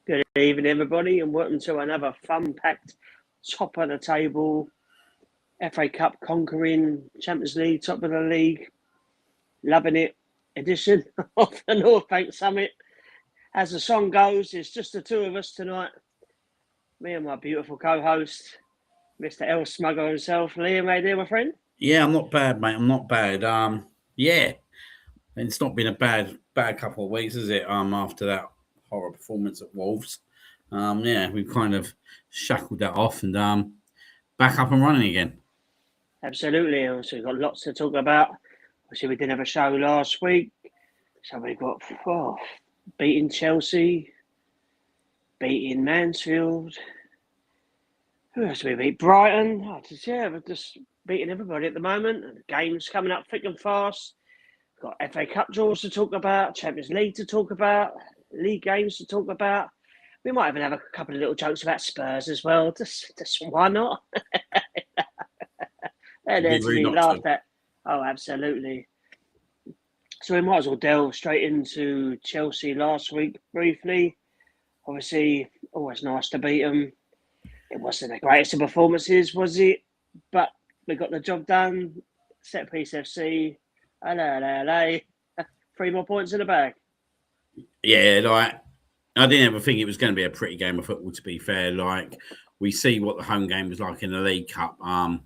Good evening, everybody, and welcome to another fun-packed, top of the table, FA Cup conquering, Champions League, top of the league, loving it edition of the North Bank Summit. As the song goes, it's just the two of us tonight. Me and my beautiful co-host, Mr. L Smugger himself. Liam, how you doing, my friend? Yeah, I'm not bad, mate. I'm not bad. Yeah, it's not been a bad couple of weeks, is it? After that horror performance at Wolves, yeah, we've kind of shackled that off and back up and running again. Absolutely. So we've got lots to talk about. Obviously, we didn't have a show last week, so we've got beating Chelsea, beating Mansfield. Who else we beat? Brighton. We're just beating everybody at the moment. And the games coming up thick and fast. We've got FA Cup draws to talk about, Champions League to talk about, league games to talk about. We might even have a couple of little jokes about Spurs as well. Just why not? They're there to be laughed at. Oh, absolutely. So we might as well delve straight into Chelsea last week briefly. Obviously, always nice to beat them. It wasn't the greatest of performances, was it? But we got the job done. Set piece FC. Hello. 3 more points in the bag. Yeah, I didn't ever think it was going to be a pretty game of football, to be fair. Like, we see what the home game was like in the League Cup. I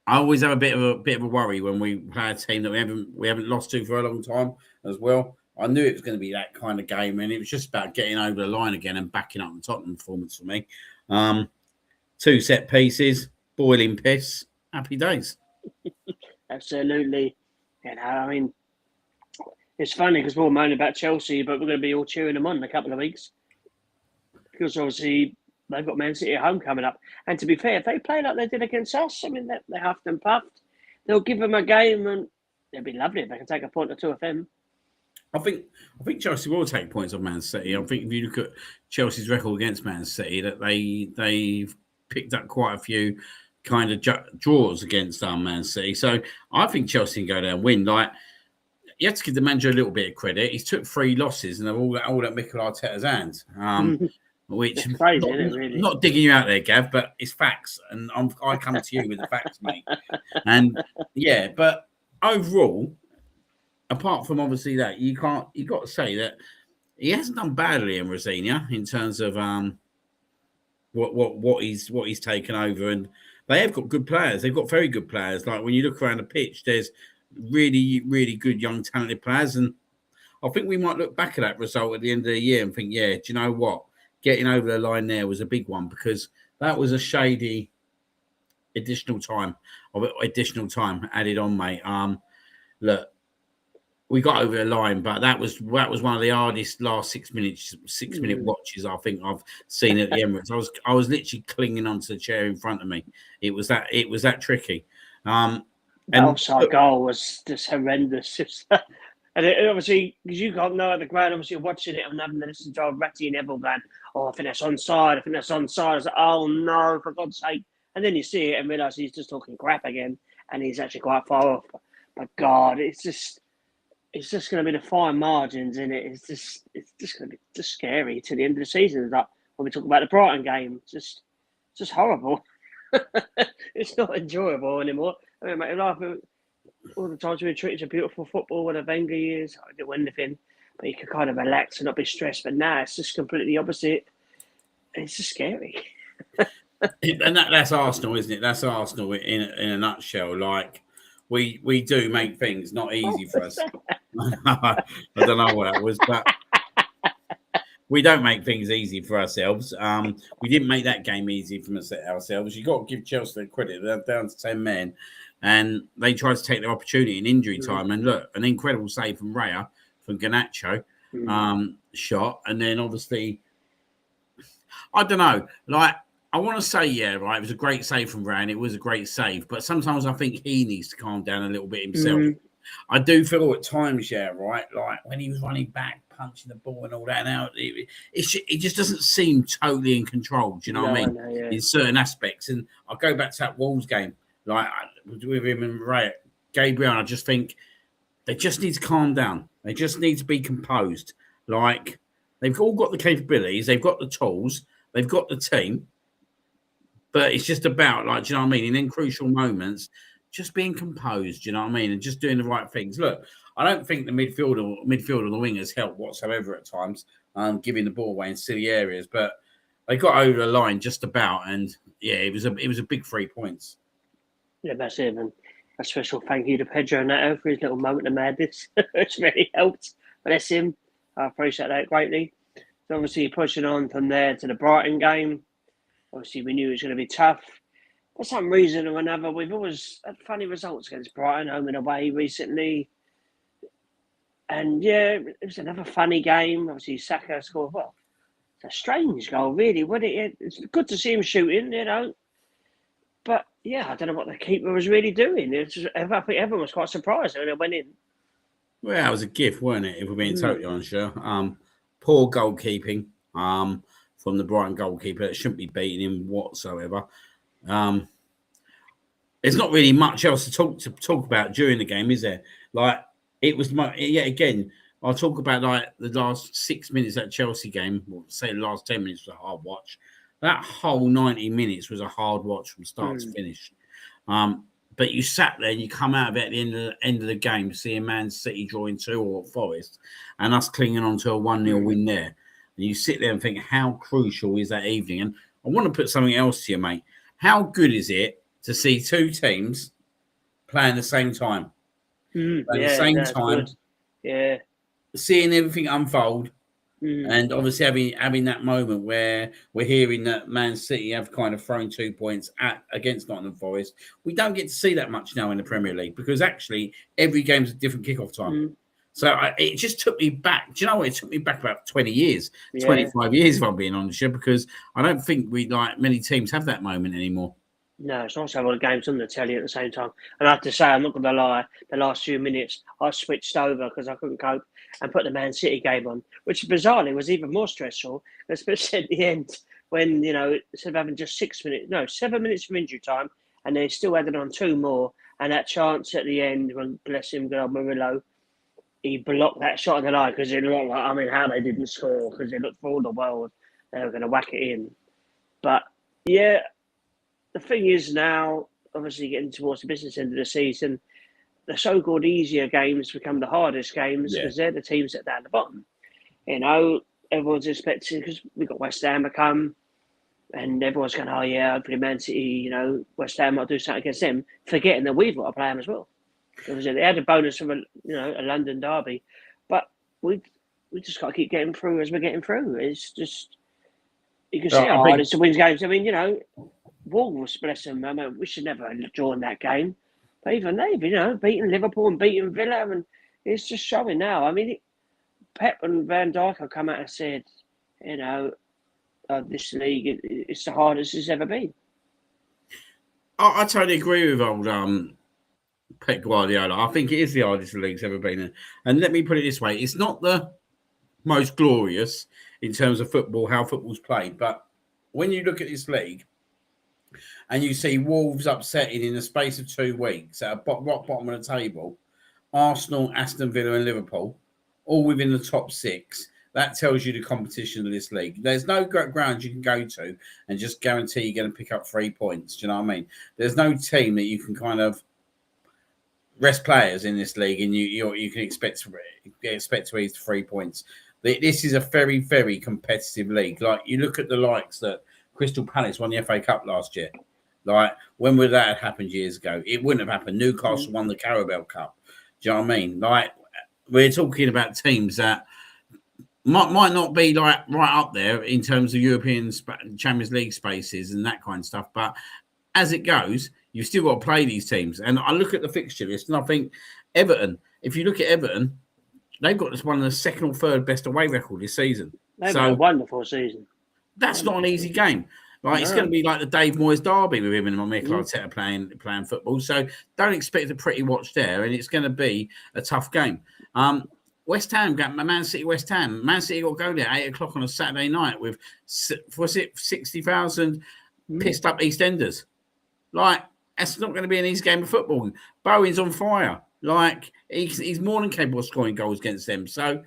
always have a bit of a worry when we play a team that we haven't lost to for a long time as well. I knew it was going to be that kind of game, and it was just about getting over the line again and backing up the Tottenham performance for me. 2 set pieces, boiling piss, happy days. Absolutely. I mean, it's funny because we're all moaning about Chelsea, but we're going to be all cheering them on in a couple of weeks. Because obviously they've got Man City at home coming up. And to be fair, if they play like they did against us, I mean, they huffed and puffed. They'll give them a game and it'll be lovely if they can take a point or two of them. I think Chelsea will take points off Man City. I think if you look at Chelsea's record against Man City, that they've picked up quite a few kind of draws against Man City. So I think Chelsea can go there and win. Like, you have to give the manager a little bit of credit. He's took 3 losses and they're all at Mikel Arteta's hands. Which it's crazy, isn't it, really? Not digging you out there, Gav, but it's facts, and I come to you with the facts, mate. And yeah, but overall, apart from obviously that, you got to say that he hasn't done badly in Rosenia in terms of what he's taken over, and they have got good players. They've got very good players. Like when you look around the pitch, there's really, really good young talented players, and I think we might look back at that result at the end of the year and think, yeah, do you know what? Getting over the line there was a big one because that was a shady additional time added on, mate. Look, we got over the line, but that was one of the hardest last 6 minute watches I think I've seen at the Emirates. I was literally clinging onto the chair in front of me. It was that tricky. The offside goal was just horrendous. And obviously, because you can't know at the ground, obviously you're watching it and having to listen to Ratty and Neville going, oh, I think that's onside. I was like, oh no, for God's sake. And then you see it and realise he's just talking crap again and he's actually quite far off. But God, it's just going to be the fine margins in it. It's just going to be just scary to the end of the season. Like when we talk about the Brighton game, it's just horrible. It's not enjoyable anymore. I mean, mate, all the times we treated to beautiful football when a Wenger years, I didn't win anything, but you could kind of relax and not be stressed. But now it's just completely opposite. It's just scary. And that's Arsenal, isn't it? That's Arsenal in a nutshell. Like we do make things not easy for us. I don't know what that was, but we don't make things easy for ourselves. We didn't make that game easy for ourselves. You've got to give Chelsea the credit. They're down to 10 men. And they tried to take their opportunity in injury time. And look, an incredible save from Raya, from Garnacho, shot. And then obviously, I don't know. Like, I want to say, yeah, right, it was a great save from Raya. And it was a great save. But sometimes I think he needs to calm down a little bit himself. I do feel at times, yeah, right, like when he was running back, punching the ball and all that. Now, it just doesn't seem totally in control. Do you know what I mean? know, yeah. In certain aspects. And I'll go back to that Wolves game. Like, with him and Ray, Gabriel, I just think they just need to calm down. They just need to be composed. Like, they've all got the capabilities, they've got the tools, they've got the team, but it's just about, like, do you know what I mean? In crucial moments, just being composed, do you know what I mean? And just doing the right things. Look, I don't think the midfield or the wingers help whatsoever at times, giving the ball away in silly areas, but they got over the line just about, and yeah, it was a big 3 points. Yeah, massive, and a special thank you to Pedro Neto for his little moment of madness. It's really helped. Bless him. I appreciate that greatly. So obviously pushing on from there to the Brighton game. Obviously we knew it was going to be tough. For some reason or another, we've always had funny results against Brighton, home and away recently. And yeah, it was another funny game. Obviously Saka scored, well, it's a strange goal, really, wasn't it? It's good to see him shooting, you know. But yeah, I don't know what the keeper was really doing. I think everyone was quite surprised when it went in. Well, that was a gift, weren't it? If we're being totally honest, yeah. Poor goalkeeping from the Brighton goalkeeper. It shouldn't be beating him whatsoever. There's not really much else to talk about during the game, is there? Like, it was again, I'll talk about like the last 6 minutes of that Chelsea game, or say the last 10 minutes was a hard watch. That whole 90 minutes was a hard watch from start to finish. But you sat there and you come out of it at the end of the game, seeing Man City drawing 2 or Forest, and us clinging on to a 1-0 win there. And you sit there and think, how crucial is that evening? And I want to put something else to you, mate. How good is it to see 2 teams playing at the same time? At the same time, good. Yeah, seeing everything unfold, and obviously having that moment where we're hearing that Man City have kind of thrown 2 points against Nottingham Forest. We don't get to see that much now in the Premier League because actually every game's a different kickoff time. So it just took me back. Do you know what? It took me back about 20 years, 25 years, if I'm being honest, because I don't think many teams have that moment anymore. No, it's nice to have all the games on the telly at the same time. And I have to say, I'm not going to lie, the last few minutes, I switched over because I couldn't cope and put the Man City game on, which bizarrely was even more stressful, especially at the end when, you know, instead of having just 7 minutes of injury time, and they still added on 2 more. And that chance at the end, when, bless him, good old Murillo, he blocked that shot in the line because it looked like, I mean, how they didn't score because it looked for all the world they were going to whack it in. But, yeah, the thing is now, obviously getting towards the business end of the season, the so-called easier games become the hardest games because they're the teams that are down the bottom. You know, everyone's expecting, because we've got West Ham to come, and everyone's going, oh yeah, hopefully Man City, you know, West Ham might do something against them, forgetting that we've got to play them as well. Obviously, they had a bonus from a London derby, but we just got to keep getting through as we're getting through. It's just, you can see how hard it is to win games. I mean, you know, Wolves, bless them. I mean, we should never have drawn that game. But even they've, you know, beaten Liverpool and beaten Villa, and it's just showing now. I mean, Pep and Van Dijk have come out and said, you know, this league, it's the hardest it's ever been. I totally agree with old Pep Guardiola. I think it is the hardest the league's ever been in. And let me put it this way. It's not the most glorious in terms of football, how football's played. But when you look at this league, and you see Wolves upsetting in the space of 2 weeks at rock bottom of the table, Arsenal, Aston Villa and Liverpool, all within the top 6. That tells you the competition of this league. There's no ground you can go to and just guarantee you're going to pick up 3 points. Do you know what I mean? There's no team that you can kind of rest players in this league and you can expect to ease 3 points. This is a very, very competitive league. Like, you look at the likes that Crystal Palace won the FA Cup last year. Like, when would that have happened years ago? It wouldn't have happened. Newcastle won the Carabao Cup. Do you know what I mean? Like, we're talking about teams that might not be like right up there in terms of European Champions League spaces and that kind of stuff. But as it goes, you've still got to play these teams. And I look at the fixture list and I think Everton, if you look at Everton, they've got this one of the second or third best away record this season. They've had a wonderful season. That's not an easy game. Like, it's going to be like the Dave Moyes derby with him and Mikel Arteta playing football. So don't expect a pretty watch there, and it's going to be a tough game. West Ham, Man City, West Ham. Man City will go there 8:00 on a Saturday night with 60,000 pissed up EastEnders. Like, that's not going to be an easy game of football. Bowen's on fire. Like he's more than capable of scoring goals against them. So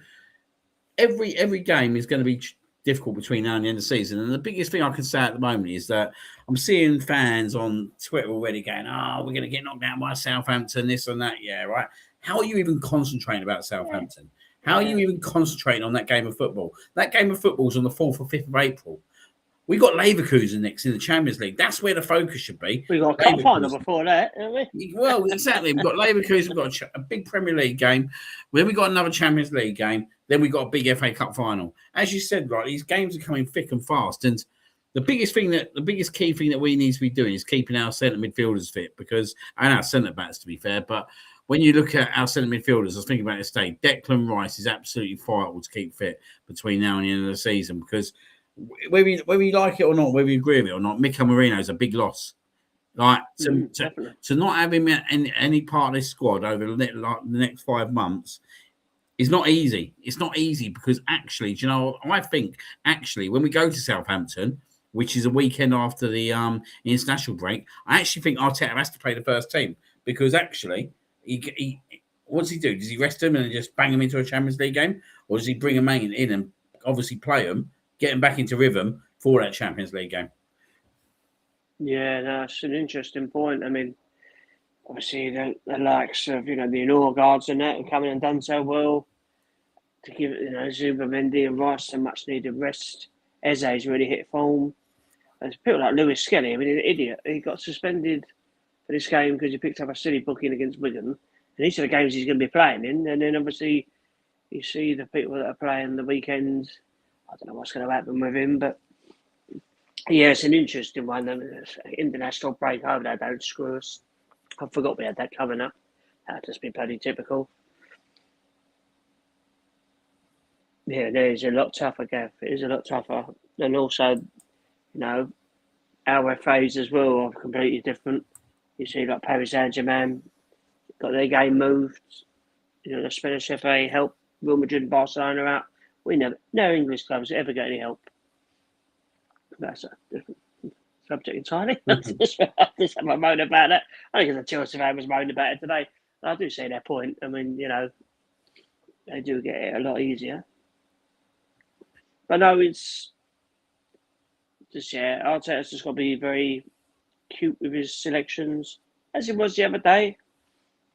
every game is going to be difficult between now and the end of the season. And the biggest thing I can say at the moment is that I'm seeing fans on Twitter already going, "Oh, we're going to get knocked down by Southampton, this and that." Yeah, right. How are you even concentrating about Southampton? How are you even concentrating on that game of football? That game of football is on the 4th or 5th of April. We got Leverkusen next in the Champions League. That's where the focus should be. We got a cup final before that, haven't we? Well, exactly. We've got Leverkusen, we've got a big Premier League game. Then we've got another Champions League game. Then we've got a big FA Cup final. As you said, right, these games are coming thick and fast. And the biggest key thing that we need to be doing is keeping our centre midfielders fit and our centre backs, to be fair. But when you look at our centre midfielders, I was thinking about this day, Declan Rice is absolutely vital to keep fit between now and the end of the season because whether you like it or not, whether you agree with it or not, Mika Marino is a big loss. Like to not have him in any part of this squad over the next 5 months is not easy. It's not easy because actually, do you know, I think actually when we go to Southampton, which is a weekend after the international break, I actually think Arteta has to play the first team because actually, he what does he do? Does he rest him and just bang him into a Champions League game, or does he bring him in and obviously play him, get him back into rhythm for that Champions League game? Yeah, that's an interesting point. I mean, obviously the likes of, the Norgards and that have come in and done so well to give, Zubimendi and Rice some much needed rest. Eze's really hit form. And people like Lewis Skelly, I mean, he's an idiot. He got suspended for this game because he picked up a silly booking against Wigan. And these are the games he's going to be playing in. And then obviously you see the people that are playing the weekends. I don't know what's going to happen with him, but yeah, it's an interesting one. I mean, international break over there, don't screw us. I forgot we had that coming up. That'd just be bloody typical. Yeah, it is a lot tougher, Gav. It is a lot tougher. And also, our FAs as well are completely different. You see, like Paris Saint-Germain got their game moved. The Spanish FA helped Real Madrid and Barcelona out. No English clubs ever get any help. That's a different subject entirely. Just have a moan about it. I think the Chelsea fan was moaning about it today. I do see their point. I mean, they do get it a lot easier. But no, it's just, Arteta's just got to be very cute with his selections, as he was the other day.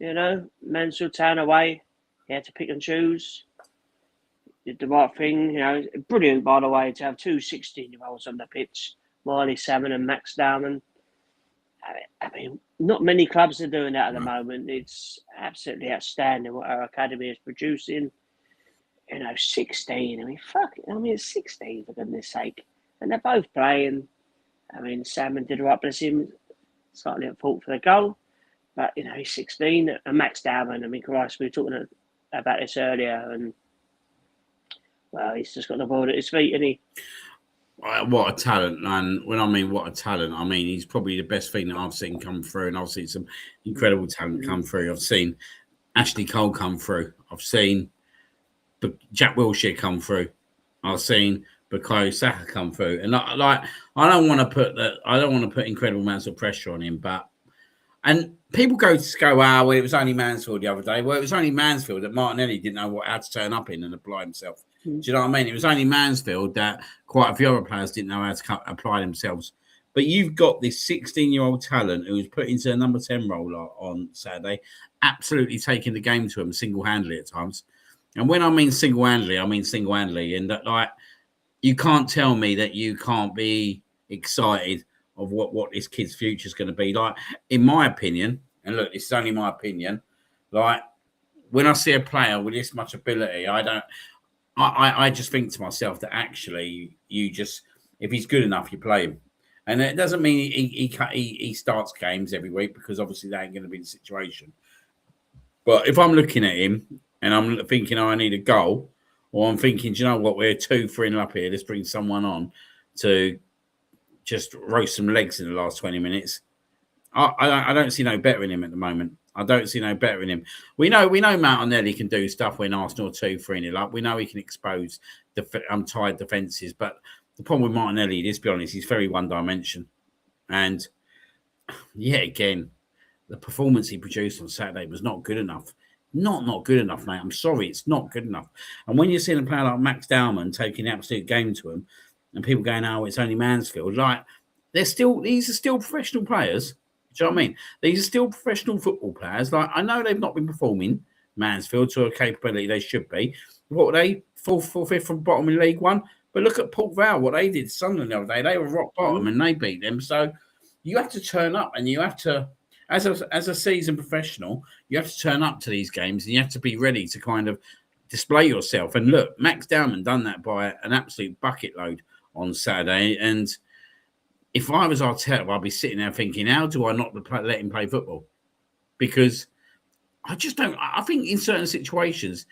Mansfield Town away, he had to pick and choose. Did the right thing, brilliant, by the way, to have two 16-year-olds on the pitch, Marley Salmon and Max Dowman. I mean, not many clubs are doing that at the moment. It's absolutely outstanding what our academy is producing. 16. I mean, fuck it. I mean, it's 16 for goodness sake. And they're both playing. I mean, Salmon did right, bless him, slightly at fault for the goal. But, he's 16. And Max Dowman, I mean, Christ, we were talking about this earlier. And, well, he's just got the ball at his feet, isn't he? What a talent. And when I mean what a talent, I mean he's probably the best thing that I've seen come through. And I've seen some incredible talent come through. I've seen Ashley Cole come through. I've seen Jack Wilshere come through. I've seen Bukayo Saka come through. And I don't want to put incredible amounts of pressure on him, and people go, well, it was only Mansfield the other day. Well, it was only Mansfield that Martinelli didn't know how to turn up in and apply himself. Do you know what I mean? It was only Mansfield that quite a few other players didn't know how to apply themselves. But you've got this 16-year-old talent who was put into a number 10 role on Saturday, absolutely taking the game to him single-handedly at times. And when I mean single-handedly, I mean single-handedly. And that, you can't tell me that you can't be excited of what this kid's future is going to be. In my opinion, and look, this is only my opinion, when I see a player with this much ability, I just think to myself that actually if he's good enough, you play him. And it doesn't mean he starts games every week because obviously that ain't going to be the situation. But if I'm looking at him and I'm thinking, I need a goal, or I'm thinking, do you know what, we're 2-3 up here, let's bring someone on to just roast some legs in the last 20 minutes. I don't see no better in him at the moment. I don't see no better in him. We know Martinelli can do stuff when Arsenal are 2-3 up. We know he can expose tired defences. But the problem with Martinelli, let's be honest, he's very one-dimension. And, again, the performance he produced on Saturday was not good enough. Not good enough, mate. I'm sorry, it's not good enough. And when you're seeing a player like Max Dowman taking the absolute game to him, and people going, "Oh, it's only Mansfield," like these are still professional players. Do you know what I mean? These are still professional football players. Like, I know they've not been performing Mansfield to a capability they should be. What were they? Fourth, fifth from bottom in League One. But look at Port Vale, what they did to Sunderland the other day. They were rock bottom and they beat them. So you have to turn up, and you have to, as a seasoned professional, you have to turn up to these games, and you have to be ready to kind of display yourself. And look, Max Dowman done that by an absolute bucket load on Saturday. And if I was Arteta, I'd be sitting there thinking, how do I not let him play football? Because I just don't. I think in certain situations,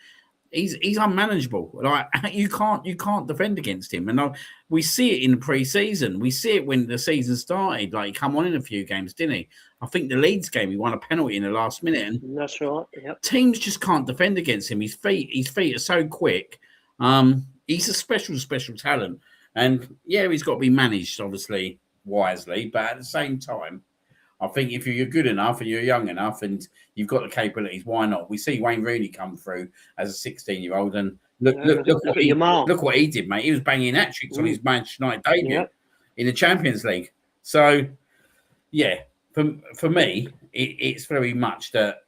he's unmanageable. Like, you can't defend against him. And we see it in the pre-season. We see it when the season started. Like, he come on in a few games, didn't he? I think the Leeds game, he won a penalty in the last minute. And that's right. Yep. Teams just can't defend against him. His feet are so quick. He's a special talent. And yeah, he's got to be managed, obviously, wisely. But at the same time, I think if you're good enough and you're young enough and you've got the capabilities, why not? We see Wayne Rooney come through as a 16-year-old, and look what he did, mate. He was banging hat-tricks on his Manchester United debut in the Champions League. So, yeah, for me, it's very much that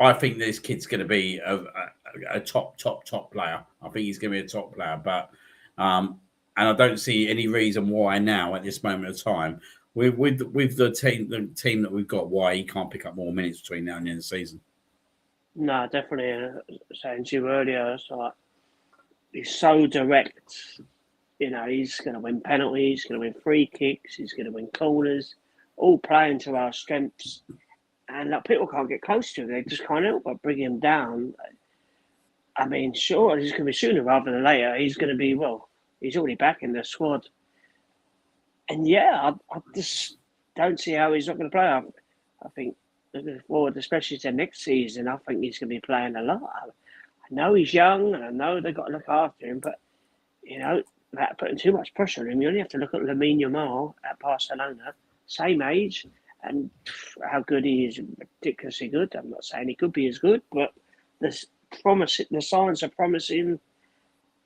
I think this kid's going to be a top player. I think he's going to be a top player, but and I don't see any reason why now at this moment of time with the team that we've got, why he can't pick up more minutes between now and the end of the season. No, definitely. Saying to you earlier, it's like he's so direct. You know, he's going to win penalties, he's going to win free kicks, he's going to win corners, all playing to our strengths. And people can't get close to him. They just can't help but bring him down. I mean, sure, he's going to be sooner rather than later. He's going to be, he's already back in the squad. And yeah, I just don't see how he's not going to play. I think looking forward, especially to next season, I think he's going to be playing a lot. I know he's young, and I know they've got to look after him, but, you know, without putting too much pressure on him, you only have to look at Lamine Yamal at Barcelona, same age, and how good he is, ridiculously good. I'm not saying he could be as good, but the signs are promising,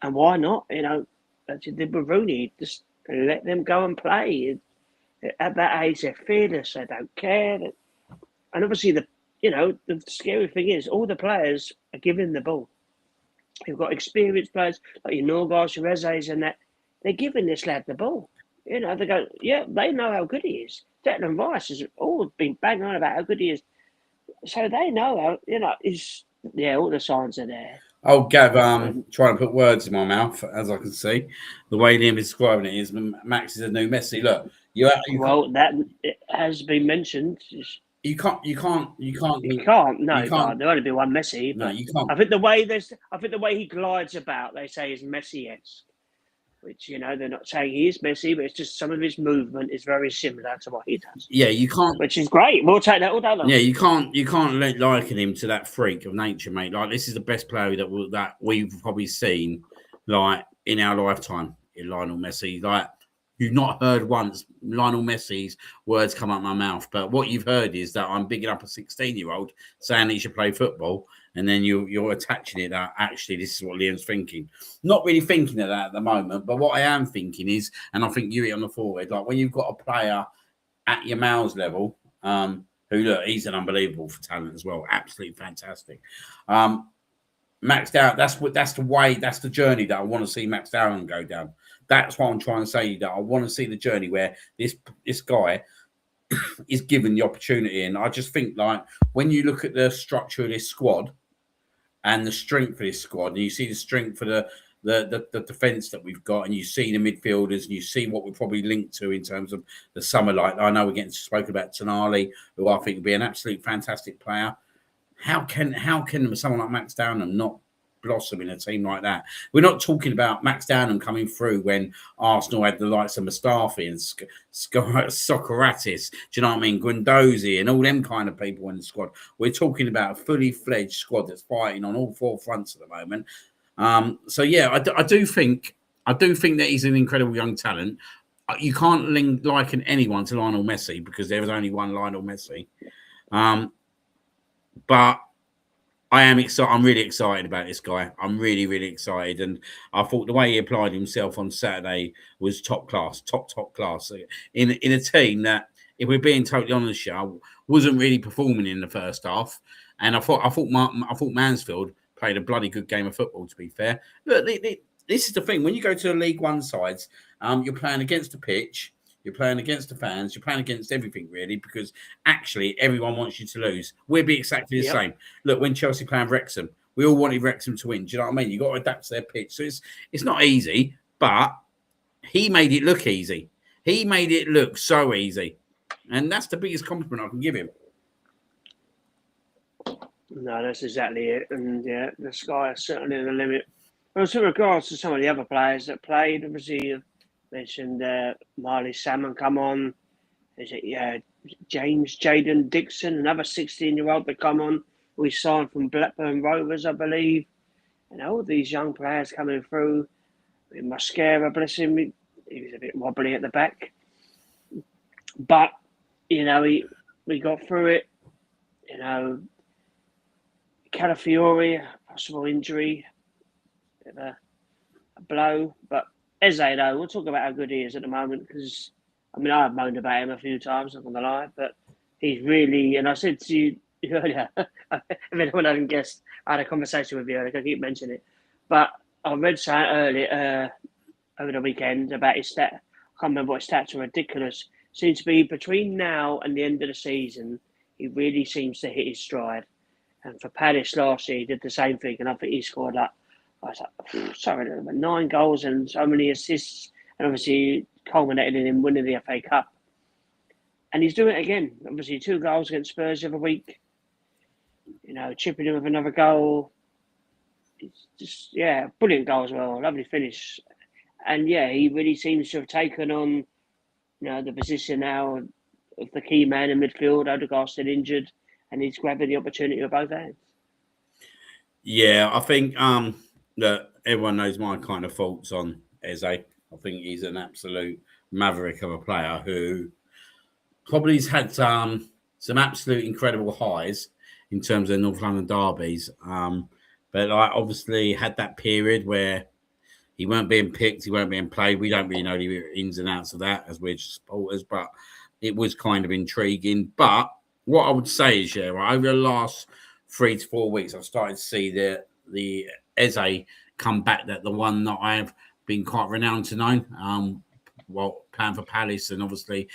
and why not? You know, as you did with Rooney, just let them go and play. At that age, they're fearless. They don't care. And obviously, the scary thing is all the players are giving the ball. You've got experienced players like your Norgas, your Rezes, and that. They're giving this lad the ball. You know, they go, yeah, they know how good he is. Declan Rice has all been banging on about how good he is. So they know how, all the signs are there. Oh, Gav, trying to put words in my mouth, as I can see. The way Liam is describing it is Max is a new Messi. Look, that it has been mentioned. You can't. No, you can't. There'll only be one Messi. No, you can't. I think the way he glides about, they say, is Messi-esque. Which, they're not saying he is Messi, but it's just some of his movement is very similar to what he does. Yeah, you can't. Which is great. We'll take that all day long. Yeah, you can't liken him to that freak of nature, mate. Like, this is the best player that we've probably seen, like, in our lifetime, in Lionel Messi. Like, you've not heard once Lionel Messi's words come out my mouth, but what you've heard is that I'm bigging up a 16-year-old saying he should play football. And then you're attaching it that actually this is what Liam's thinking. Not really thinking of that at the moment, but what I am thinking is, and I think you hit on the forward, like when you've got a player at your Mal's level, who look, he's an unbelievable for talent as well, absolutely fantastic. Max Dowman, that's the journey that I want to see Max Dowman go down. That's what I'm trying to say. That I want to see the journey where this guy is given the opportunity, and I just think like when you look at the structure of this squad. And the strength for this squad, and you see the strength for the defence that we've got, and you see the midfielders, and you see what we're probably linked to in terms of the summer. Like I know we're getting spoken about Tonali, who I think will be an absolute fantastic player. How can someone like Max Downham not blossom in a team like that? We're not talking about Max Downham coming through when Arsenal had the likes of Mustafi and Socrates, do you know what I mean? Guendouzi and all them kind of people in the squad. We're talking about a fully fledged squad that's fighting on all four fronts at the moment. So yeah, I do think that he's an incredible young talent. you can't liken anyone to Lionel Messi because there was only one Lionel Messi. But I am excited. I'm really excited about this guy. I'm really, really excited. And I thought the way he applied himself on Saturday was top class, top class. In a team that, if we're being totally honest, wasn't really performing in the first half. And I thought Mansfield played a bloody good game of football, to be fair. Look, this is the thing. When you go to the League One sides, you're playing against the pitch. You're playing against the fans. You're playing against everything, really, because actually everyone wants you to lose. We'll be exactly the same. Look, when Chelsea playing Wrexham, we all wanted Wrexham to win. Do you know what I mean? You've got to adapt to their pitch. So it's not easy, but he made it look easy. He made it look so easy. And that's the biggest compliment I can give him. No, that's exactly it. And, yeah, the sky is certainly the limit. Also, in regards to some of the other players that played, obviously, mentioned Marley Salmon come on. Is it James Jaden Dixon, another 16-year-old that come on? We signed from Blackburn Rovers, I believe. And all these young players coming through. I mean, Mascara, bless him, he was a bit wobbly at the back. But, we got through it. Calafiore, possible injury, bit of a blow, but Eze, though, we'll talk about how good he is at the moment because, I've moaned about him a few times, not going to lie, but he's really, and I said to you earlier, if anyone hadn't guessed, I had a conversation with you earlier, I keep mentioning it, but I read something earlier over the weekend about his stat. I can't remember what his stats are ridiculous. Seems to be between now and the end of the season, he really seems to hit his stride. And for Palace last year, he did the same thing, and I think he scored I was like, 9 goals and so many assists, and obviously culminated in him winning the FA Cup. And he's doing it again. Obviously, 2 goals against Spurs the other week. Chipping in with another goal. It's just, brilliant goal as well. Lovely finish. And, he really seems to have taken on, the position now of the key man in midfield. Odegaard's still injured, and he's grabbing the opportunity with both hands. Yeah, I think that everyone knows my kind of thoughts on Eze. I think he's an absolute maverick of a player who probably has had some absolute incredible highs in terms of North London derbies. But obviously had that period where he weren't being picked, he weren't being played. We don't really know the ins and outs of that as we're supporters, but it was kind of intriguing. But what I would say is, over the last 3 to 4 weeks, I've started to see the Eze come back, that the one that I have been quite renowned to know, playing for Palace, and obviously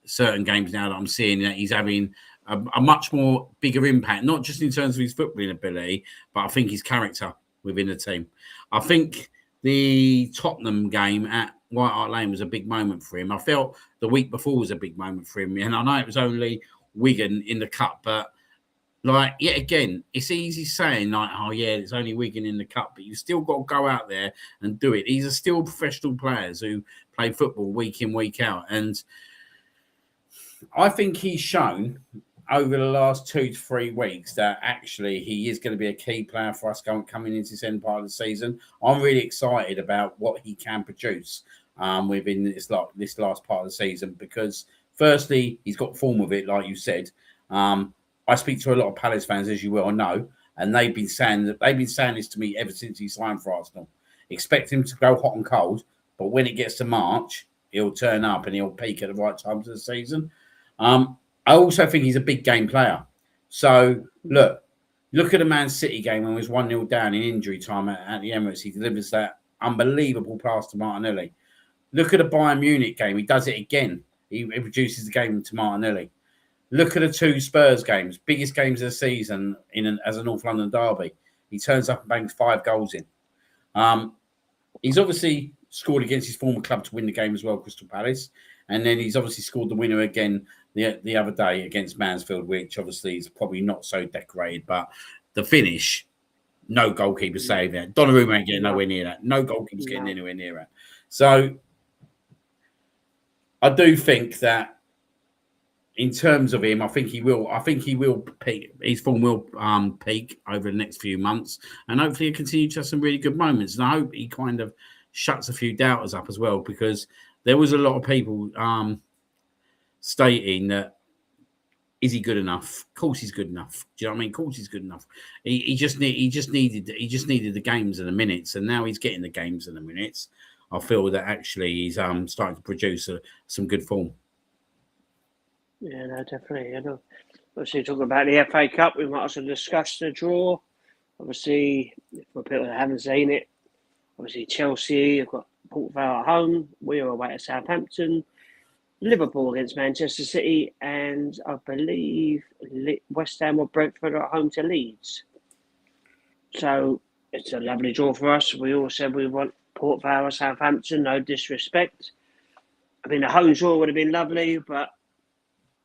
certain games now that I'm seeing that he's having a much more bigger impact, not just in terms of his footballing ability, but I think his character within the team. I think the Tottenham game at White Hart Lane was a big moment for him. I felt the week before was a big moment for him, and I know it was only Wigan in the cup, but yet again, it's easy saying it's only Wigan in the cup, but you've still got to go out there and do it. These are still professional players who play football week in, week out. And I think he's shown over the last 2 to 3 weeks that actually he is going to be a key player for us coming into this end part of the season. I'm really excited about what he can produce within this last part of the season because, firstly, he's got form of it, like you said. I speak to a lot of Palace fans, as you well know, and they've been saying this to me ever since he signed for Arsenal. Expect him to go hot and cold, but when it gets to March, he'll turn up and he'll peak at the right times of the season. I also think he's a big game player. So, look at the Man City game when he was 1-0 down in injury time at the Emirates. He delivers that unbelievable pass to Martinelli. Look at the Bayern Munich game. He does it again. He reduces the game to Martinelli. Look at the 2 Spurs games, biggest games of the season as a North London derby. He turns up and bangs 5 goals in. He's obviously scored against his former club to win the game as well, Crystal Palace. And then he's obviously scored the winner again the other day against Mansfield, which obviously is probably not so decorated. But the finish, no goalkeeper saved that. Donnarumma ain't getting nowhere near that. No goalkeeper's getting anywhere near that. So I do think that in terms of him, I think he will peak. His form will peak over the next few months, and hopefully he'll continue to have some really good moments. And I hope he kind of shuts a few doubters up as well, because there was a lot of people stating that, is he good enough? Of course he's good enough. Do you know what I mean? Of course he's good enough. He just needed the games and the minutes, and now he's getting the games and the minutes. I feel that actually he's starting to produce some good form. Yeah, no, definitely. I know. Obviously, talking about the FA Cup, we might also discuss the draw. Obviously, for people that haven't seen it, obviously Chelsea have got Port Vale at home. We are away at Southampton. Liverpool against Manchester City, and I believe West Ham or Brentford are at home to Leeds. So it's a lovely draw for us. We all said we want Port Vale or Southampton, no disrespect. I mean, the home draw would have been lovely, but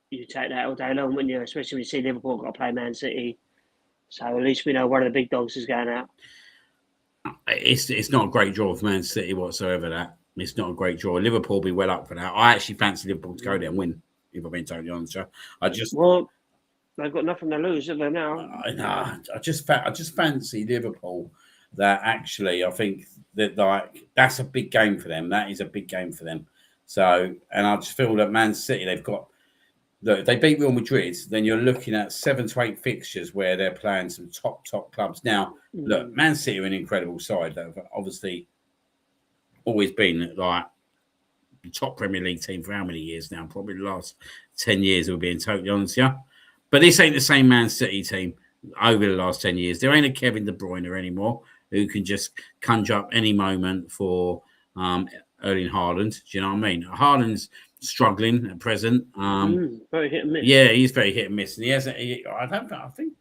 you take that all day long, wouldn't you? Especially when you see Liverpool got to play Man City. So at least we know one of the big dogs is going out. It's not a great draw for Man City whatsoever, that. It's not a great draw. Liverpool will be well up for that. I actually fancy Liverpool to go there and win, if I've been totally honest. Well, they've got nothing to lose, have they now? I just fancy Liverpool. That actually, I think that that's a big game for them. That is a big game for them. So, and I just feel that Man City, they've got. Look, if they beat Real Madrid, then you're looking at 7 to 8 fixtures where they're playing some top clubs. Now, look, Man City are an incredible side. They've obviously always been like the top Premier League team for how many years now? Probably the last 10 years, we're being totally honest, yeah. But this ain't the same Man City team over the last 10 years. There ain't a Kevin De Bruyne anymore who can just conjure up any moment for Erling Haaland. Do you know what I mean? Haaland's struggling at present. Very hit and miss. Yeah, he's very hit and miss, and I think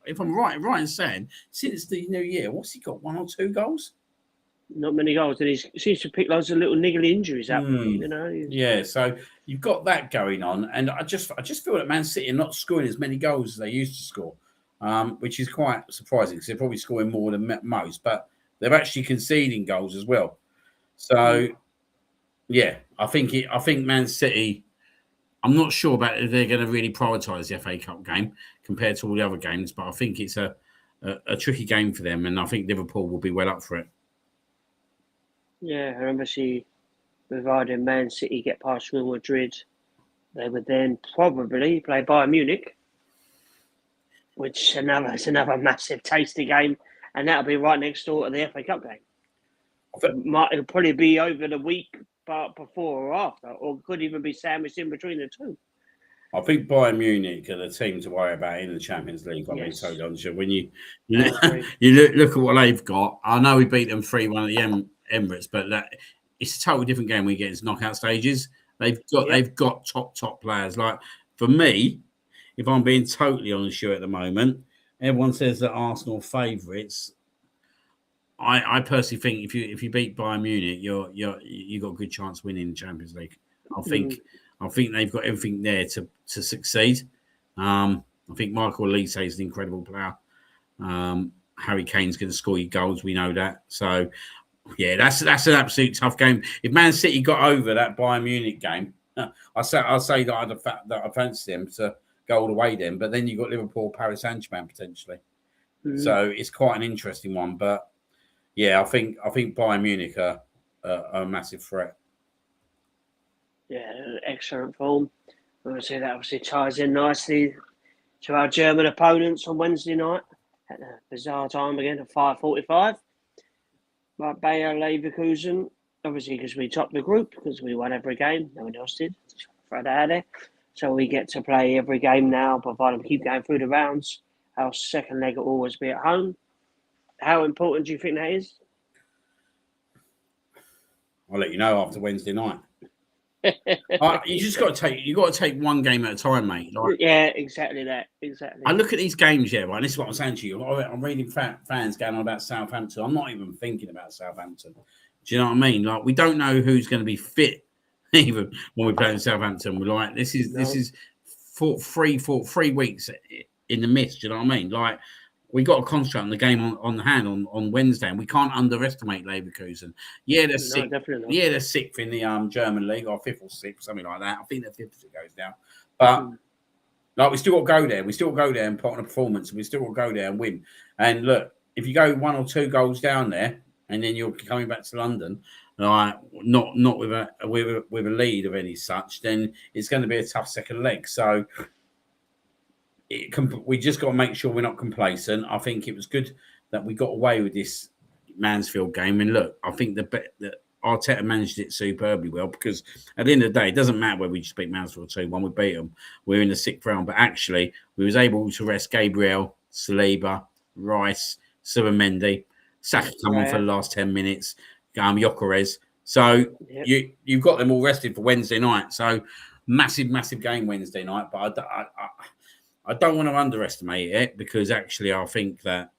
if I'm right in saying, since the new year, what's he got? 1 or 2 goals? Not many goals, and he seems to pick loads of little niggly injuries up. You know. Yeah, so you've got that going on, and I just feel that Man City are not scoring as many goals as they used to score, which is quite surprising because they're probably scoring more than most, but they're actually conceding goals as well. So, yeah, I think Man City. I'm not sure about if they're going to really prioritise the FA Cup game compared to all the other games, but I think it's a tricky game for them, and I think Liverpool will be well up for it. Yeah, I remember provided Man City get past Real Madrid, they would then probably play Bayern Munich, which is another massive tasty game, and that'll be right next door to the FA Cup game. It'll probably be over the week, but before or after, or could even be sandwiched in between the two. I think Bayern Munich are the team to worry about in the Champions League. I mean, totally honest. When you look at what they've got, I know we beat them 3-1 at the Emirates, but it's a totally different game when you get into knockout stages. They've got top players. Like for me, if I'm being totally honest with you at the moment, everyone says that Arsenal favourites. I personally think if you beat Bayern Munich, you got a good chance of winning the Champions League. I think they've got everything there to succeed. I think Michael Olise is an incredible player. Harry Kane's going to score you goals. We know that. So, yeah, that's an absolute tough game. If Man City got over that Bayern Munich game, I'll say that I fancy them to go all the way then. But then you've got Liverpool, Paris Saint-Germain potentially. So it's quite an interesting one. But yeah, I think Bayern Munich are a massive threat. Yeah, excellent form. Obviously, that ties in nicely to our German opponents on Wednesday night at a bizarre time again at 5:45. But Bayer Leverkusen, obviously, because we topped the group, because we won every game, no one else did. Throw that out there. So we get to play every game now, provided we keep going through the rounds. Our second leg will always be at home. How important do you think that is? I'll let you know after Wednesday night. You just got to take one game at a time, mate. Yeah, exactly that. Exactly. I look at these games, right? And this is what I'm saying to you. I'm reading fans going on about Southampton. I'm not even thinking about Southampton. Do you know what I mean? Like we don't know who's going to be fit even when we play in Southampton. We're like this is for 3 weeks in the mist. Do you know what I mean? Like we got to concentrate on the game on the hand on Wednesday, and we can't underestimate Leverkusen. Yeah, they're sixth. Yeah, they're 6th in the German league, or 5th or 6th, something like that. I think they're 5th as it goes down. But like we still got to go there. We still got to go there and put on a performance, and we still got to go there and win. And look, if you go 1 or 2 goals down there, and then you're coming back to London, like not with a lead of any such, then it's going to be a tough second leg. So we just got to make sure we're not complacent. I think it was good that we got away with this Mansfield game. And look, I think that Arteta managed it superbly well, because at the end of the day, it doesn't matter whether we just beat Mansfield 2-1, we beat them. We're in the 6th round, but actually we was able to rest Gabriel, Saliba, Rice, Subamendi, Saka come on for the last 10 minutes, Gyökeres. So you've got them all rested for Wednesday night. So massive game Wednesday night. But I don't want to underestimate it, because actually I think that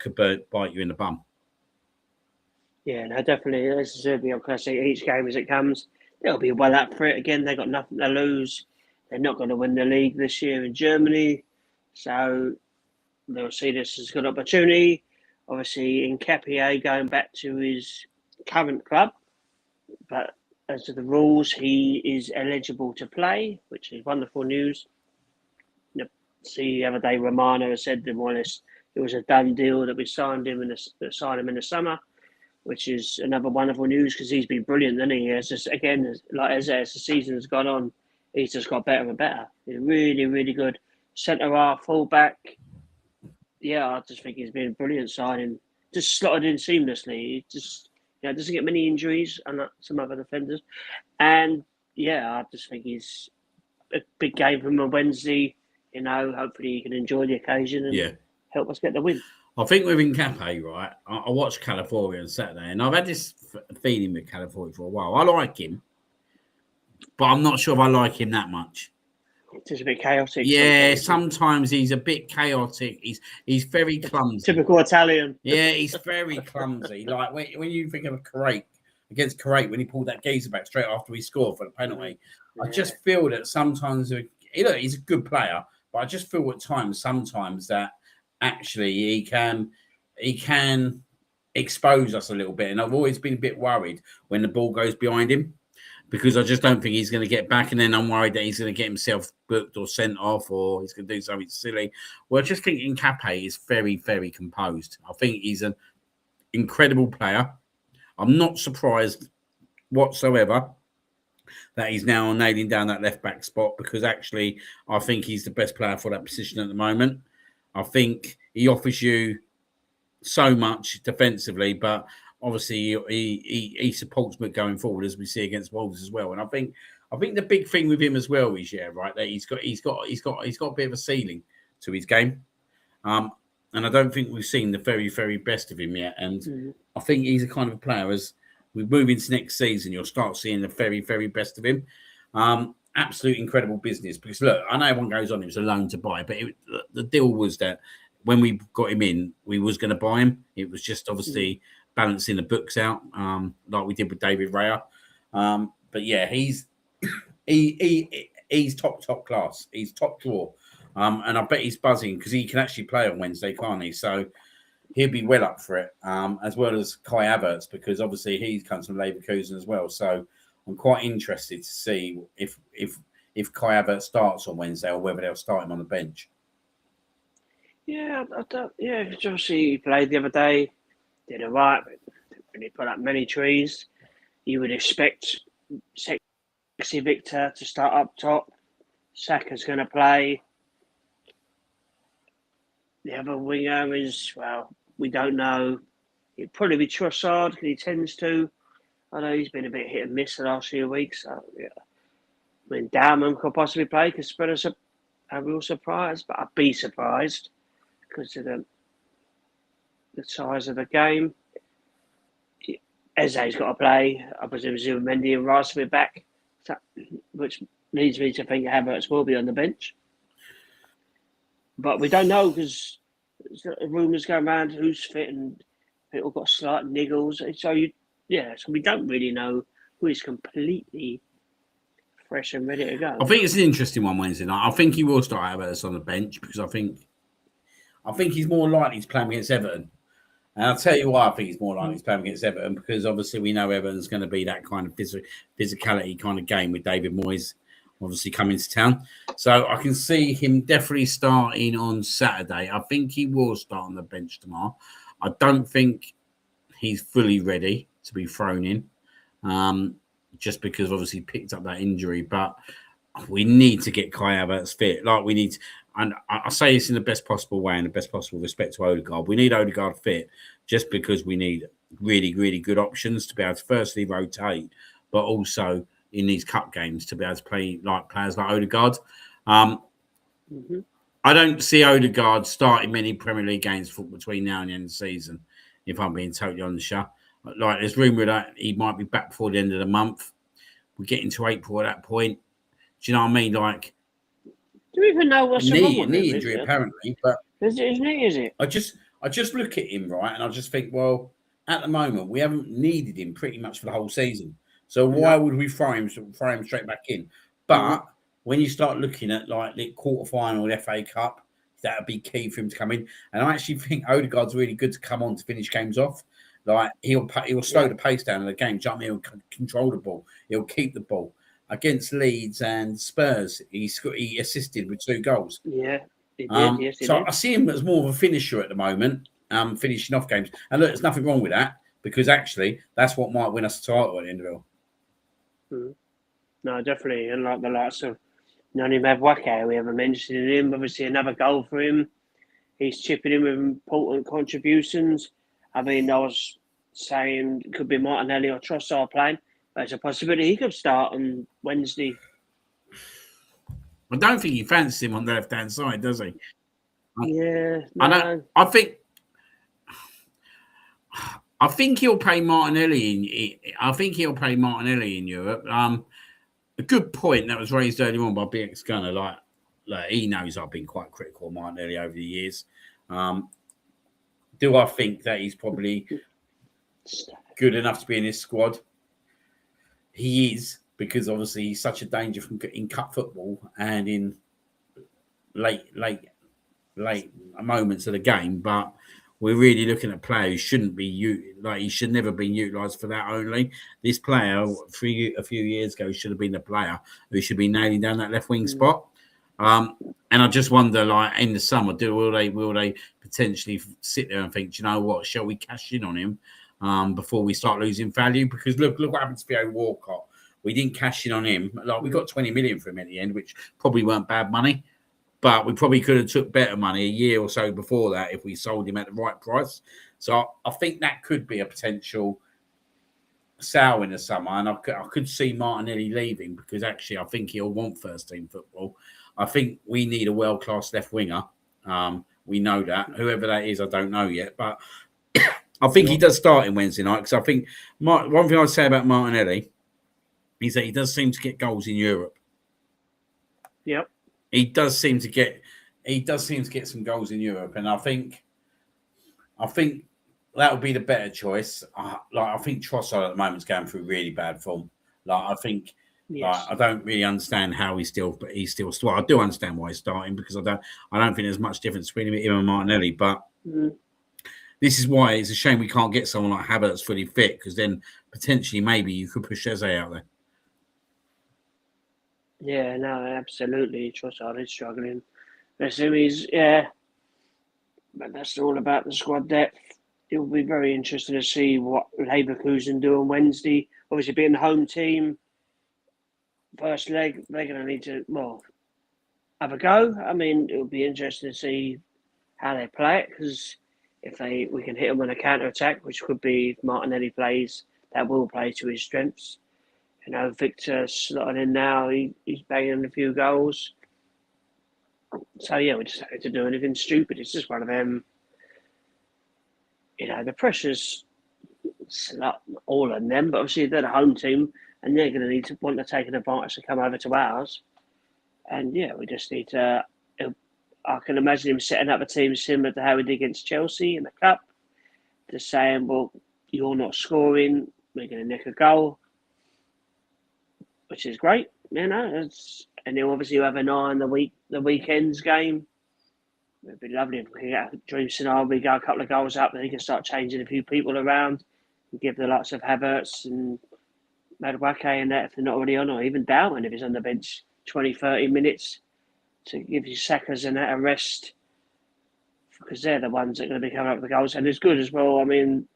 could bite you in the bum. Yeah, no, definitely. This is certainly, I'm going to say, each game as it comes, they'll be well up for it. Again, they've got nothing to lose. They're not going to win the league this year in Germany. So they'll see this as a good opportunity. Obviously, Nketiah going back to his current club. But as to the rules, he is eligible to play, which is wonderful news. See, the other day, Romano has said that more or less it was a done deal, that we signed him in the summer, which is another wonderful news, because he's been brilliant, hasn't he? It's just, again, as the season has gone on, he's just got better and better. He's really, really good. Centre half, full back. Yeah, I just think he's been a brilliant signing. Just slotted in seamlessly. He just doesn't get many injuries, unlike some other defenders. And yeah, I just think he's a big game from a Wednesday. Hopefully he can enjoy the occasion and help us get the win. I think with Nketiah, right, I watched California on Saturday, and I've had this feeling with California for a while. I like him, but I'm not sure if I like him that much. Just a bit chaotic. Yeah, sometimes he's a bit chaotic. He's very clumsy. Typical Italian. Yeah, he's very clumsy. Like when you think of against Kuwait, when he pulled that geezer back straight after he scored for the penalty, I just feel that sometimes he's a good player, but I just feel at times sometimes that actually he can expose us a little bit. And I've always been a bit worried when the ball goes behind him, because I just don't think he's going to get back. And then I'm worried that he's going to get himself booked or sent off, or he's going to do something silly. Well, I just think Nketiah is very, very composed. I think he's an incredible player. I'm not surprised whatsoever that he's now nailing down that left-back spot, because actually I think he's the best player for that position at the moment. I think he offers you so much defensively, but obviously he supports me going forward, as we see against Wolves as well. And I think the big thing with him as well is that he's got a bit of a ceiling to his game, and I don't think we've seen the very, very best of him yet. And I think he's a kind of a player, as we move into next season, you'll start seeing the very, very best of him. Absolute incredible business, because look, I know everyone goes on it was a loan to buy, but the deal was that when we got him in, we was going to buy him. It was just obviously balancing the books out, like we did with David Raya. But yeah, he's top class. He's top draw, and I bet he's buzzing, because he can actually play on Wednesday, can't he? So he'll be well up for it, as well as Kai Havertz, because obviously he comes from Leverkusen as well. So I'm quite interested to see if Kai Havertz starts on Wednesday, or whether they'll start him on the bench. Yeah, obviously he played the other day, did all right, but when he put up many trees, you would expect Sexy Victor to start up top. Saka's going to play. The other winger is, well, we don't know. It'd probably be Trossard, because he tends to. I know he's been a bit hit and miss the last few weeks. So, yeah. I mean, Dowman could possibly play, because Spurs are a real surprise, but I'd be surprised because of the size of the game. Eze's got to play. I presume Zubimendi and Rice will be back, which leads me to think Havertz will be on the bench. But we don't know, because rumours going around who's fit, and people got slight niggles. So we don't really know who is completely fresh and ready to go. I think it's an interesting one Wednesday night. I think he will start Havertz on the bench, because I think he's more likely to play against Everton. And I'll tell you why I think he's more likely to play against Everton, because obviously we know Everton's going to be that kind of physicality kind of game with David Moyes obviously coming to town. So I can see him definitely starting on Saturday. I think he will start on the bench tomorrow. I don't think he's fully ready to be thrown in. just because obviously he picked up that injury. But we need to get Kai Havertz fit. Like we need, and I say this in the best possible way and the best possible respect to Odegaard. We need Odegaard fit just because we need really, really good options to be able to firstly rotate, but also in these cup games to be able to play like players like Odegaard. I don't see Odegaard starting many Premier League games between now and the end of the season, if I'm being totally honest. Like there's rumour that he might be back before the end of the month. We're getting to April at that point. Do you know what I mean? Like, do you even know what's wrong with knee injury apparently? But is it his knee? Is it? I just look at him, right, and I just think, well, at the moment we haven't needed him pretty much for the whole season. So why would we throw him straight back in? But when you start looking at like the quarterfinal, the FA Cup, that would be key for him to come in. And I actually think Odegaard's really good to come on to finish games off. Like he'll slow the pace down in the game. Jump in, he'll control the ball. He'll keep the ball. Against Leeds and Spurs, he assisted with 2 goals. Yeah, he did. Yes, he so did. I see him as more of a finisher at the moment, finishing off games. And look, there's nothing wrong with that because actually that's what might win us the title at the end of it all. No, definitely. And like the likes of Nottingham Forest, we haven't mentioned him. Obviously, another goal for him. He's chipping in with important contributions. I mean, I was saying it could be Martinelli or Trossard playing. But it's a possibility he could start on Wednesday. I don't think he fancies him on the left-hand side, does he? Yeah. No. I think he'll play Martinelli in Europe. A good point that was raised earlier on by BX Gunner. Like he knows I've been quite critical of Martinelli over the years. Do I think that he's probably good enough to be in this squad? He is, because obviously he's such a danger in cup football and in late moments of the game. But we're really looking at a player who shouldn't be he should never be utilised for that only. This player, a few years ago, should have been the player who should be nailing down that left wing spot. And I just wonder, like in the summer, will they potentially sit there and think, you know what, shall we cash in on him? Before we start losing value, because look what happened to Theo Walcott. We didn't cash in on him. Like we got 20 million for him at the end, which probably weren't bad money, but we probably could have took better money a year or so before that if we sold him at the right price. So I think that could be a potential sale in the summer, and I could see Martinelli leaving because actually I think he'll want first team football. I think we need a world class left winger. We know that. Whoever that is, I don't know yet, but. I think he does start in Wednesday night because I think one thing I'd say about Martinelli is that he does seem to get goals in Europe. Yep. He does seem to get some goals in Europe, and I think that would be the better choice. I think Trossard at the moment is going through really bad form. I think I don't really understand how he's still. Well, I do understand why he's starting because I don't think there's much difference between him and Martinelli, but. This is why it's a shame we can't get someone like Havertz fully fit, because then potentially maybe you could push Eze out there. Yeah, no, absolutely. Trossard is struggling. But that's all about the squad depth. It'll be very interesting to see what Leverkusen do on Wednesday. Obviously, being the home team, first leg, they're going to need to have a go. I mean, it'll be interesting to see how they play it, because if we can hit them on a counter attack, which could be if Martinelli plays, that will play to his strengths. You know, Victor slotting in now, he's banging a few goals. So yeah, we just don't have to do anything stupid. It's just one of them. You know, the pressure's not all on them, but obviously they're the home team, and they're going to want to take an advantage to come over to ours. And yeah, we just need to. I can imagine him setting up a team similar to how he did against Chelsea in the cup, just saying, "Well, you're not scoring, we're going to nick a goal," which is great, you know. And then obviously you have an eye on the weekend's game. It'd be lovely if we get a dream scenario. We go a couple of goals up, then he can start changing a few people around and give the likes of Havertz and Madueke and that if they're not already on, or even Darwin if he's on the bench 20, 30 minutes to give you Saka's and that a rest, because they're the ones that are going to be coming up with the goals. And it's good as well. I mean,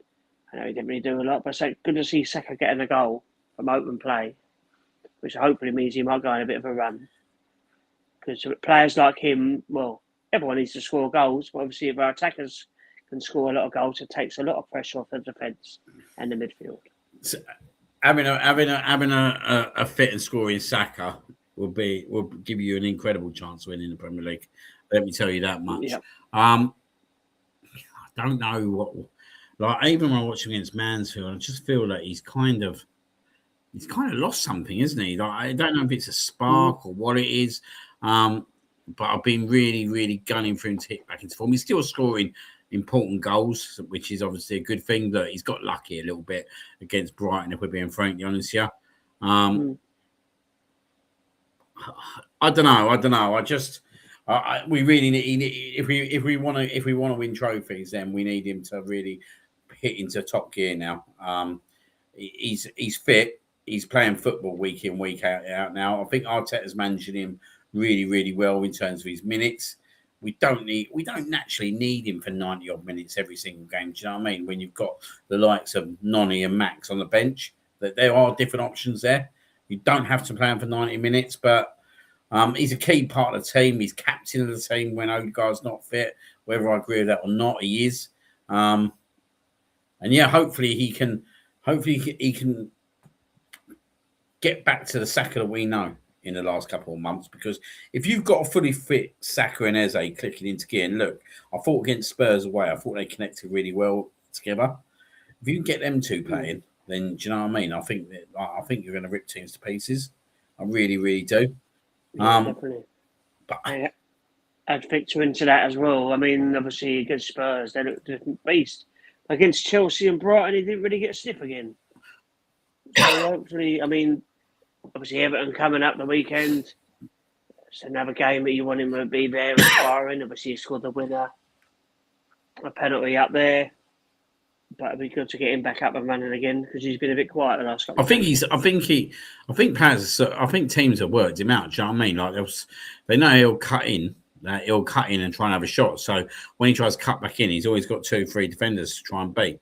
I know he didn't really do a lot, but it's good to see Saka getting a goal. from open play, which hopefully means he might go on a bit of a run. Because players like him, well, everyone needs to score goals, but obviously if our attackers can score a lot of goals, it takes a lot of pressure off the defence and the midfield. So having a fit and scoring Saka will give you an incredible chance of winning the Premier League. Let me tell you that much. Yep. I don't know what, like, even when I watch him against Mansfield, I just feel like he's kind of lost something, isn't he? Like, I don't know if it's a spark or what it is. But I've been really, really gunning for him to hit back into form. He's still scoring important goals, which is obviously a good thing. That he's got lucky a little bit against Brighton, if we're being frankly honest here. I don't know. We really need, if we want to win trophies, then we need him to really hit into top gear now. He's fit. He's playing football week in, week out now. I think Arteta's managing him really, really well in terms of his minutes. We don't naturally need him for 90 odd minutes every single game. Do you know what I mean? When you've got the likes of Nonny and Max on the bench, that there are different options there. You don't have to play him for 90 minutes, but he's a key part of the team. He's captain of the team when Odegaard's not fit. Whether I agree with that or not, he is. And yeah, hopefully he can get back to the Saka that we know in the last couple of months, because if you've got a fully fit Saka and Eze clicking into gear, and look, I thought against Spurs away, I thought they connected really well together. If you can get them two playing, then do you know what I mean? I think you're going to rip teams to pieces. I really, really do. Yeah, definitely. But I'd factor into that as well. I mean, obviously against Spurs, they looked a different beast. Against Chelsea and Brighton, he didn't really get stiff again. So hopefully, I mean, obviously Everton coming up the weekend. It's another game that you want him to be there and firing. Obviously, he scored the winner, a penalty up there. But it'd be good to get him back up and running again, because he's been a bit quiet the last couple. I think teams have worked him out. Do you know what I mean? Like they know he'll cut in and try and have a shot. So when he tries to cut back in, he's always got 2-3 defenders to try and beat.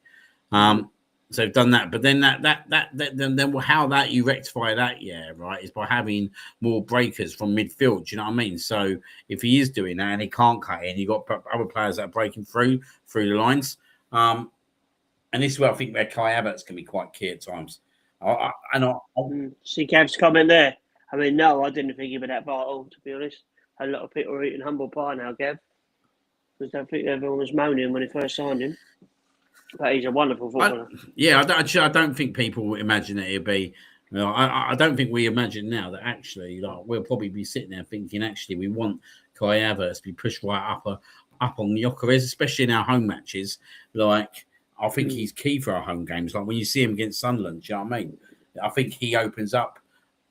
So they've done that, but then then how that you rectify that, right, is by having more breakers from midfield. Do you know what I mean? So if he is doing that and he can't cut in, you've got other players that are breaking through the lines. And this is where I think where Kai Havertz can be quite key at times. See Gav's comment there. I mean, no, I didn't think he was that vital, to be honest. A lot of people are eating humble pie now, Gav, because I don't think everyone was moaning when he first signed him. But he's a wonderful footballer. I don't think people would imagine that he'd be. You know, I don't think we imagine now that actually, like, we'll probably be sitting there thinking, actually, we want Kai Havertz to be pushed right up on Gyökeres, especially in our home matches. Like, I think he's key for our home games. Like when you see him against Sunderland, do you know what I mean? I think he opens up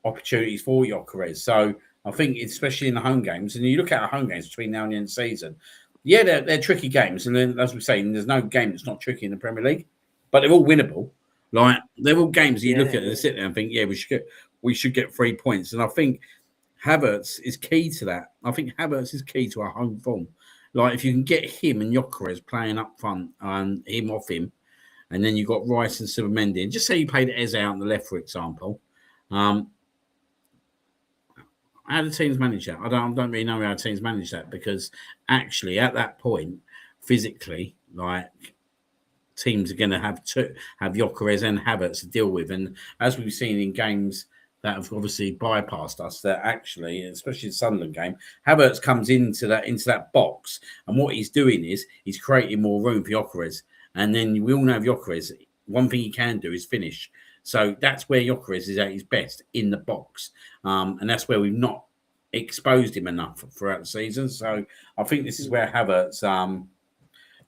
opportunities for Gyökeres. So I think, especially in the home games, and you look at our home games between now and the end of the season, they're tricky games. And then, as we're saying, there's no game that's not tricky in the Premier League, but they're all winnable. Like, they're all games that you look at and sit there and think, we should get 3 points. And I think Havertz is key to that. I think Havertz is key to our home form. Like, if you can get him and Gyökeres playing up front and him off him, and then you've got Rice and Subamendi, and just say you played Eze out on the left, for example. How do teams manage that? I don't really know how teams manage that, because actually at that point, physically, like, teams are going to have Gyökeres and Havertz to deal with. And as we've seen in games that have obviously bypassed us, that actually, especially the Sunderland game, Havertz comes into that box, and what he's doing is he's creating more room for Gyökeres. And then we all know Gyökeres, one thing he can do is finish. So that's where Gyökeres is at his best, in the box. And that's where we've not exposed him enough throughout the season. So I think this is where Havertz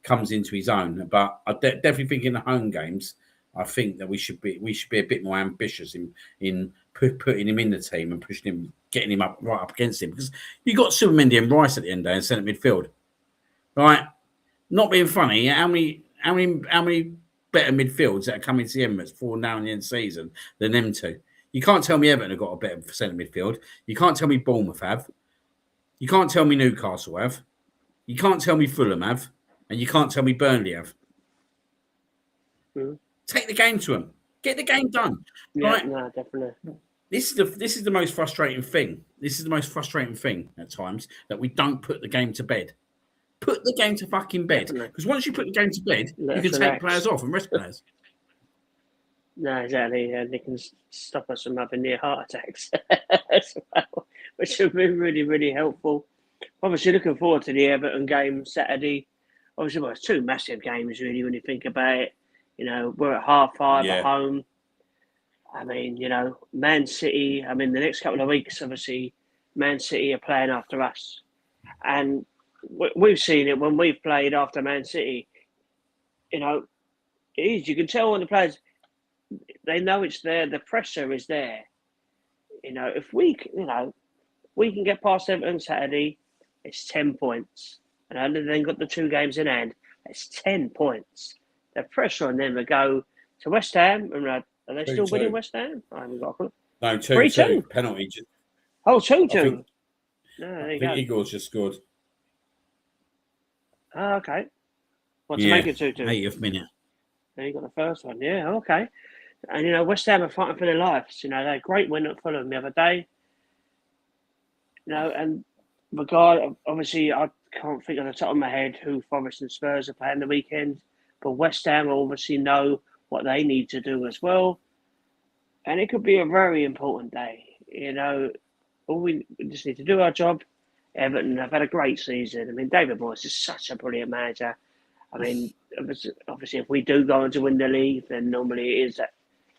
comes into his own. But I definitely think in the home games, I think that we should be a bit more ambitious in putting him in the team and pushing him, getting him right up against him. Because you got Subamendi and Rice at the end there in centre midfield, right? Not being funny, how many better midfields that are coming to the Emirates for now in the end of the season than them two? You can't tell me Everton have got a better centre midfield. You can't tell me Bournemouth have. You can't tell me Newcastle have. You can't tell me Fulham have. And you can't tell me Burnley have. Take the game to them. Get the game done. Yeah, Like, no, definitely. This is the most frustrating thing. This is the most frustrating thing at times, that we don't put the game to bed. Put the game to fucking bed. Because once you put the game to bed, you can take players off and rest players. No, exactly. They can stop us from having near heart attacks as well, which would be really, really helpful. Obviously, looking forward to the Everton game Saturday. Obviously, well, it's two massive games, really, when you think about it. You know, we're at 5:30 at home. I mean, you know, Man City, I mean, the next couple of weeks, obviously, Man City are playing after us. And we've seen it when we've played after Man City. You know, it is. You can tell when the players, they know it's there. The pressure is there. You know, if we can get past Everton Saturday, it's 10 points. And then got the 2 games in hand, it's 10 points. The pressure on them to go to West Ham. And are they still winning West Ham? I haven't got a clue. No, 2-2. Penalty. Oh, 2-2. I think Eagles just scored. Oh, okay. To make it 2-2? 80th minute. There you got the first one. Yeah, okay. And, you know, West Ham are fighting for their lives. You know, they had a great win at Fulham the other day. You know, and obviously, I can't think on the top of my head who Forest and Spurs are playing the weekend, but West Ham obviously know what they need to do as well. And it could be a very important day. You know, we just need to do our job. Everton have had a great season. I mean, David Moyes is such a brilliant manager. I mean, obviously, if we do go on to win the league, then normally it is that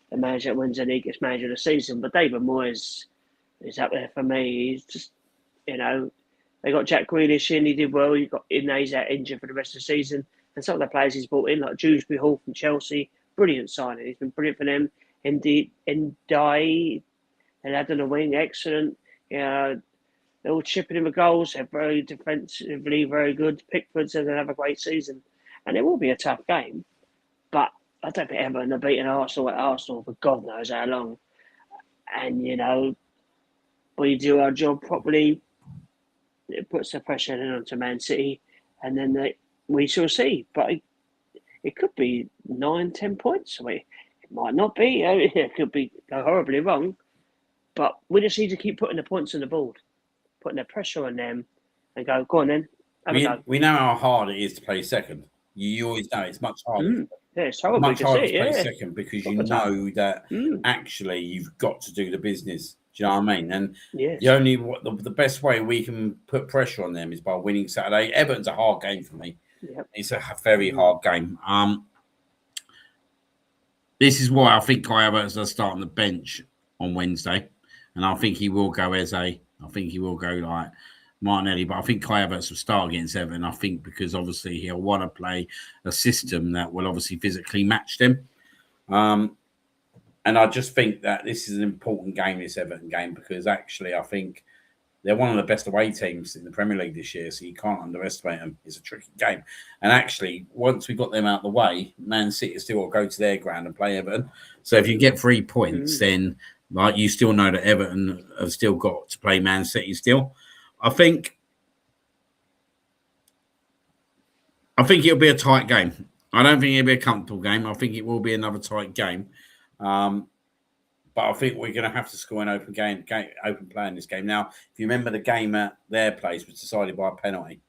the manager that wins the league gets manager of the season. But David Moyes is up there for me. He's just, you know, they got Jack Grealish in. He did well. He's out injured for the rest of the season. And some of the players he's brought in, like Dewsbury Hall from Chelsea, brilliant signing. He's been brilliant for them. Ndiaye, and had on the wing, excellent. You know, they're all chipping in the goals. They're very defensively very good. Pickford's going to have a great season. And it will be a tough game. But I don't think Everton have beaten Arsenal at Arsenal for God knows how long. And, you know, we do our job properly. It puts the pressure in onto Man City. And then we shall see. But it could be 9-10 points away. It might not be. It could be horribly wrong. But we just need to keep putting the points on the board, putting the pressure on them, and go on then. We know how hard it is to play second. You always know it's much harder. Yeah, it's horrible. Much harder to play second because you know that actually you've got to do the business. Do you know what I mean? And the best way we can put pressure on them is by winning Saturday. Everton's a hard game for me. Yep. It's a very hard game. This is why I think Kai Havertz does start on the bench on Wednesday. And I think he will go Eze. I think he will go like Martinelli. But I think Kai Havertz will start against Everton. I think because obviously he'll want to play a system that will obviously physically match them. And I just think that this is an important game, this Everton game, because actually I think they're one of the best away teams in the Premier League this year. So you can't underestimate them. It's a tricky game. And actually, once we got them out of the way, Man City still will go to their ground and play Everton. So if you get 3 points, then like you still know that Everton have still got to play Man City still. I think it'll be a tight game. I don't think it'll be a comfortable game. I think it will be another tight game. But I think we're going to have to score an open play in this game. Now, if you remember, the game at their place was decided by a penalty,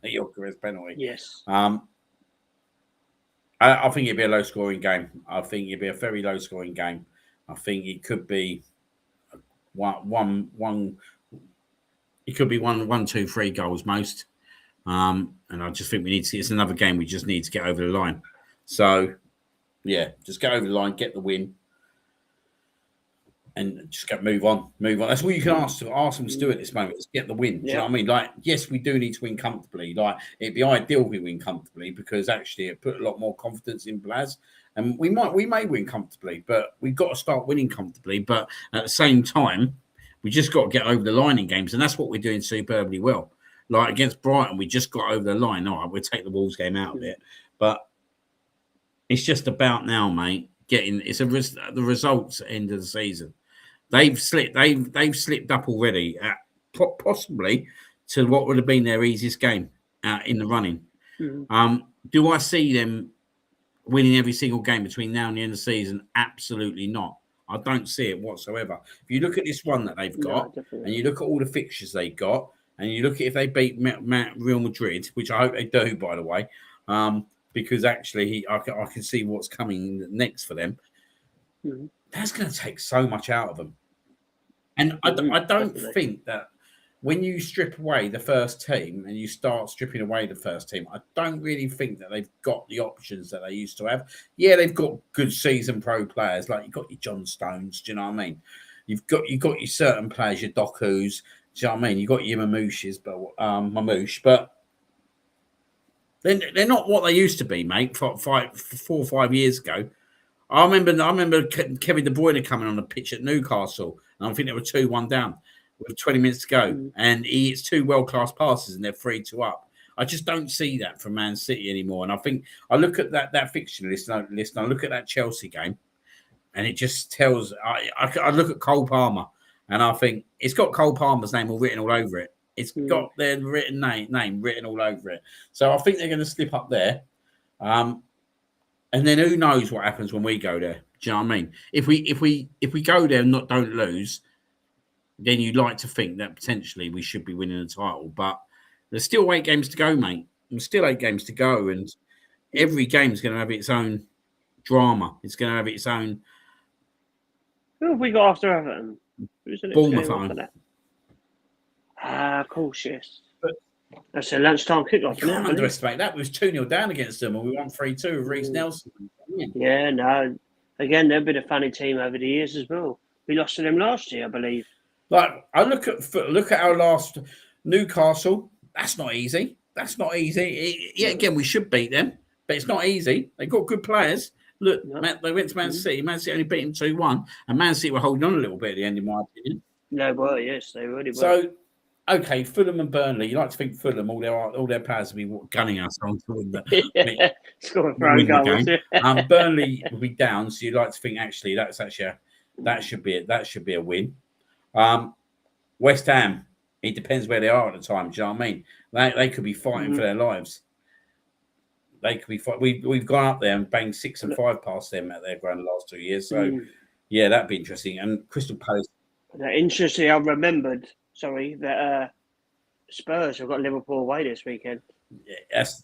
a Gyökeres penalty. Yes. I think it'll be a low-scoring game. I think it'll be a very low-scoring game. I think it could be one. It could be 1, 2, 3 goals most. And I just think we need to see. It's another game we just need to get over the line. So, yeah, just get over the line, get the win. And just move on. That's all you can ask them to do at this moment is get the win. Do you know what I mean? Like, yes, we do need to win comfortably. Like, it'd be ideal if we win comfortably because actually it put a lot more confidence in players. And we may win comfortably, but we've got to start winning comfortably. But at the same time, we just got to get over the line in games, and that's what we're doing superbly well. Like against Brighton, we just got over the line. All right, we'll take the Wolves game out of it, but it's just about now, mate. The results at the end of the season. They've slipped up already, possibly to what would have been their easiest game in the running. Do I see them winning every single game between now and the end of the season? Absolutely not. I don't see it whatsoever. If you look at this run that they've got, and you look at all the fixtures they got, and you look at if they beat Real Madrid, which I hope they do, by the way, because actually I can see what's coming next for them. Mm-hmm. That's going to take so much out of them. And I don't think that when you strip away the first team and you start stripping away the first team, I don't really think that they've got the options that they used to have. Yeah, they've got good seasoned pro players, like you've got your John Stones, do you know what I mean? You've got your certain players, your Dokus, do you know what I mean? You've got your Mamouches, but they're not what they used to be, mate, 4 or 5 years ago. I remember Kevin De Bruyne coming on the pitch at Newcastle, and I think they were 2-1 down with 20 minutes to go, and he hits 2 world-class passes, and they're 3-2 up. I just don't see that from Man City anymore. And I think I look at that fixture list, and I look at that Chelsea game, and it just tells. I look at Cole Palmer, and I think it's got Cole Palmer's name written all over it. It's got their written name written all over it. So I think they're going to slip up there. And then who knows what happens when we go there? Do you know what I mean? If we go there and don't lose, then you'd like to think that potentially we should be winning the title. But there's still 8 games to go, mate. There's still 8 games to go, and every game is going to have its own drama. It's going to have its own. Who have we got after Everton? Who's the next Bournemouth game after that? Of course, yes. That's a lunchtime kickoff. You can't underestimate that. We was 2-0 down against them, and we won 3-2 with Reece Nelson. Yeah, no. Again, they've been a funny team over the years as well. We lost to them last year, I believe. Like I look at our last Newcastle. That's not easy. Yeah, again, we should beat them, but it's not easy. They've got good players. Look, they went to Man City. Man City only beat them 2-1, and Man City were holding on a little bit at the end, in my opinion. No, well, yes, they really were. So. Okay, Fulham and Burnley. You like to think Fulham, all their players will be gunning us on to win the, scoring for own goals. Game. Burnley will be down, so you like to think actually that should be a win. West Ham. It depends where they are at the time. Do you know what I mean? They could be fighting for their lives. They could be fighting. We've gone up there and banged 6 and 5 past them at their ground the last 2 years. So yeah, that'd be interesting. And Crystal Palace. Interesting. I remembered. Sorry, that Spurs have got Liverpool away this weekend. Yes.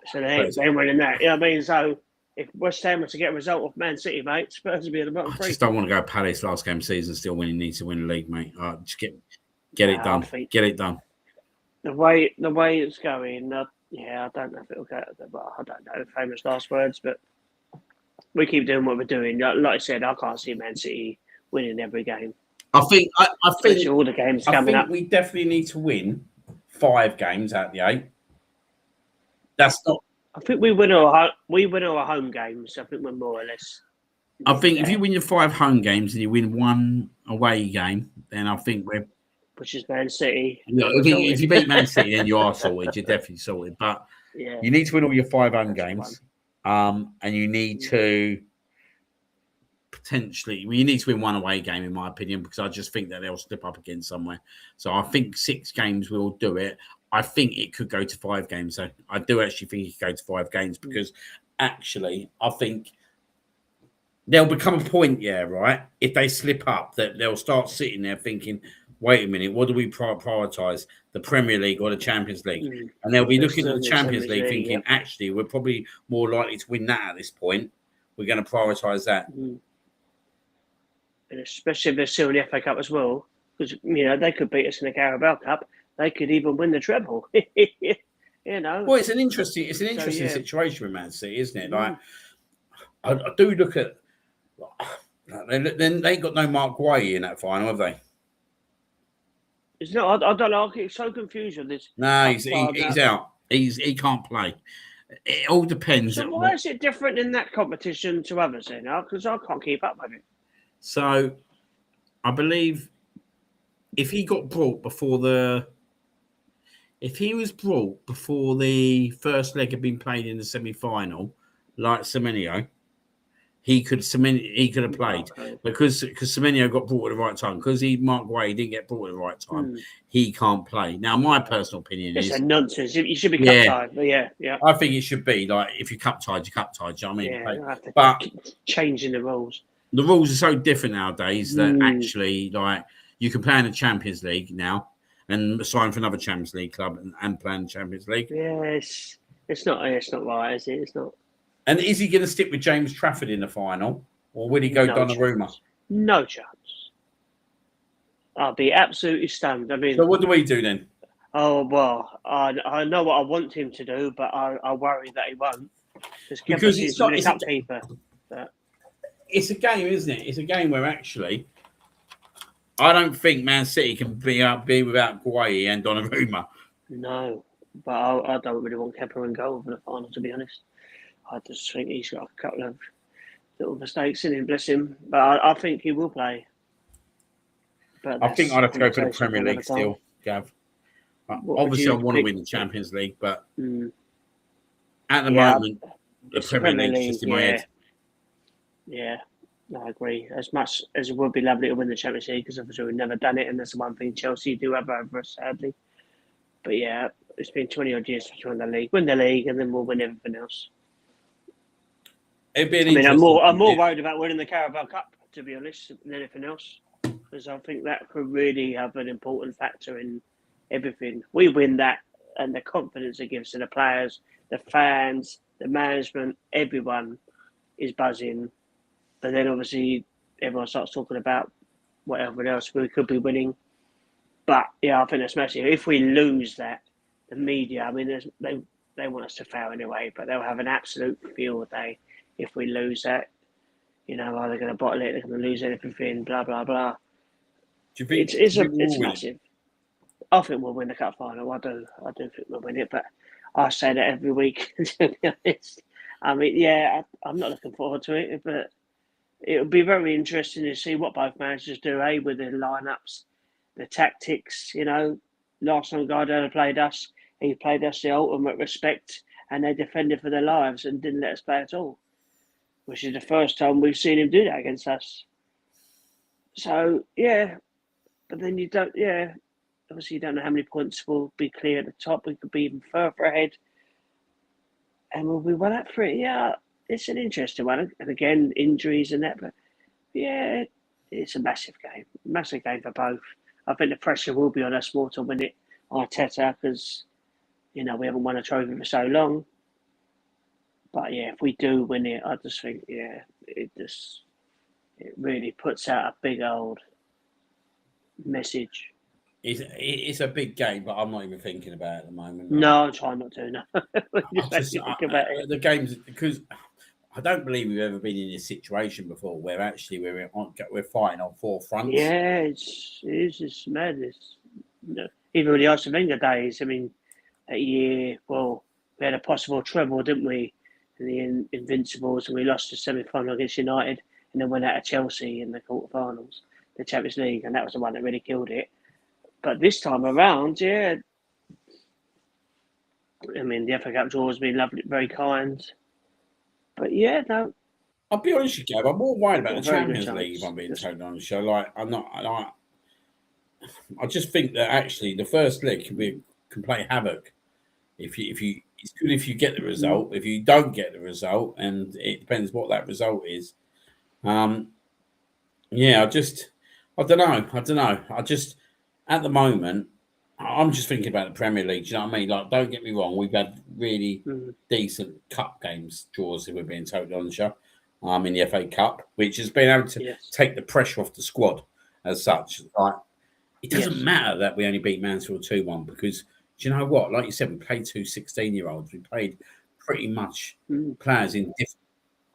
So they ain't winning that. You know what I mean? So if West Ham were to get a result off Man City, mate, Spurs would be at the bottom 3. I just don't want to go Palace last game of season still winning. Need to win the league, mate. Just get it done. Get it done. The way it's going, I don't know if it'll go. But I don't know. Famous last words, but we keep doing what we're doing. Like I said, I can't see Man City winning every game. I think all the games coming up. We definitely need to win 5 games out of the 8. That's not. I think we win our home games. I think we're more or less. I think if you win your 5 home games and you win 1 away game, then I think we're. Which is Man City. If you beat Man City, then you are sorted. You're definitely sorted. But you need to win all your 5 home games, and you need to. Potentially, you need to win 1 away game, in my opinion, because I just think that they'll slip up again somewhere. So I think 6 games will do it. I think it could go to 5 games. So I do actually think it could go to 5 games because actually I think there'll become a point, right? If they slip up, that they'll start sitting there thinking, wait a minute, what do we prioritise? The Premier League or the Champions League? And they'll be looking at the Champions League thinking, actually, we're probably more likely to win that at this point. We're going to prioritise that. And especially if they're still in the FA Cup as well, because they could beat us in the Carabao Cup. They could even win the treble. Well, it's an interesting situation with Man City, isn't it? Like, I do look at. Then they ain't got no Mark Guay in that final, have they? It's not. I don't know. I get so confused with this. No, he's out. He can't play. It all depends. So why is it different in that competition to others? Because I can't keep up with it. So, I believe if he got brought before the first leg had been played in the semi-final, like Semenyo, he could have played because Semenyo got brought at the right time. Because Mark Way didn't get brought at the right time, he can't play. Now, my personal opinion is it's a nonsense. You should be cup tied. But yeah. I think it should be like if you're cup tied, you're cup tied. You know what I mean? Yeah, but changing the rules. The rules are so different nowadays that actually, like, you can play in the Champions League now and sign for another Champions League club and play in the Champions League. Yes, it's not right, is it? It's not. And is he going to stick with James Trafford in the final, or will he go Donnarumma? No chance. I'll be absolutely stunned. I mean, so what do we do then? Oh well, I know what I want him to do, but I worry that he won't because he's not a cup keeper. It's a game, isn't it? It's a game where actually, I don't think Man City can be without Gueye and Donnarumma. No, but I don't really want Kepa in goal for the final, to be honest. I just think he's got a couple of little mistakes in him, bless him. But I think he will play. But I think I'd have to go for the Premier League still, Gav. Obviously, I want to win the Champions League, but at the moment, the Premier League is just in my head. Yeah, I agree. As much as it would be lovely to win the Champions League, because obviously we've never done it, and that's the one thing Chelsea do have over us, sadly. But yeah, it's been 20-odd years to win the league. Win the league, and then we'll win everything else. It'd be I'm more worried about winning the Carabao Cup, to be honest, than anything else, because I think that could really have an important factor in everything. We win that, and the confidence it gives to the players, the fans, the management, everyone is buzzing. But then obviously everyone starts talking about whatever else we could be winning. But yeah, I think that's massive. If we lose that, the media, I mean, they want us to fail anyway, but they'll have an absolute field day if we lose that. You know, are they going to bottle it? They're going to lose everything, blah, blah, blah. Do you think it's massive. I think we'll win the cup final. I do think we'll win it, but I say that every week, to be honest. I mean, yeah, I'm not looking forward to it, but it'll be very interesting to see what both managers do, with the lineups, the tactics. You know, last time Guardiola played us, he played us the ultimate respect, and they defended for their lives and didn't let us play at all, which is the first time we've seen him do that against us. So, yeah, but then you don't, obviously you don't know how many points will be clear at the top. We could be even further ahead. And will we run up for it? Yeah, it's an interesting one. And again, injuries and that. But yeah, it's a massive game for both. I think the pressure will be on us more to win it, Arteta, because, you know, we haven't won a trophy for so long. But yeah, if we do win it, I just think, it really puts out a big old message. It's a big game, but I'm not even thinking about it at the moment. No, I'm trying not to. No. Think about it. The games, because I don't believe we've ever been in this situation before, where actually we're fighting on four fronts. Yeah, it's just madness. You know, even with the Arsene Wenger days, I mean, that year, well, we had a possible treble, didn't we? In the Invincibles, and we lost the semi-final against United, and then went out of Chelsea in the quarterfinals, the Champions League, and that was the one that really killed it. But this time around, I mean, the FA Cup draw has been lovely, very kind. But yeah, no. I'll be honest with you, Gav, I'm more worried about the Champions League, if I'm being totally honest. So, like, I just think that actually the first leg can play havoc. It's good if you get the result. If you don't get the result, and it depends what that result is. I don't know. At the moment, I'm just thinking about the Premier League. Do you know what I mean? Like, don't get me wrong. We've had really decent cup games draws, if we're being totally honest, in the FA Cup, which has been able to take the pressure off the squad as such. Like, it doesn't matter that we only beat Mansfield 2-1 because, do you know what? Like you said, we played 2 16-year-olds. We played pretty much players in different.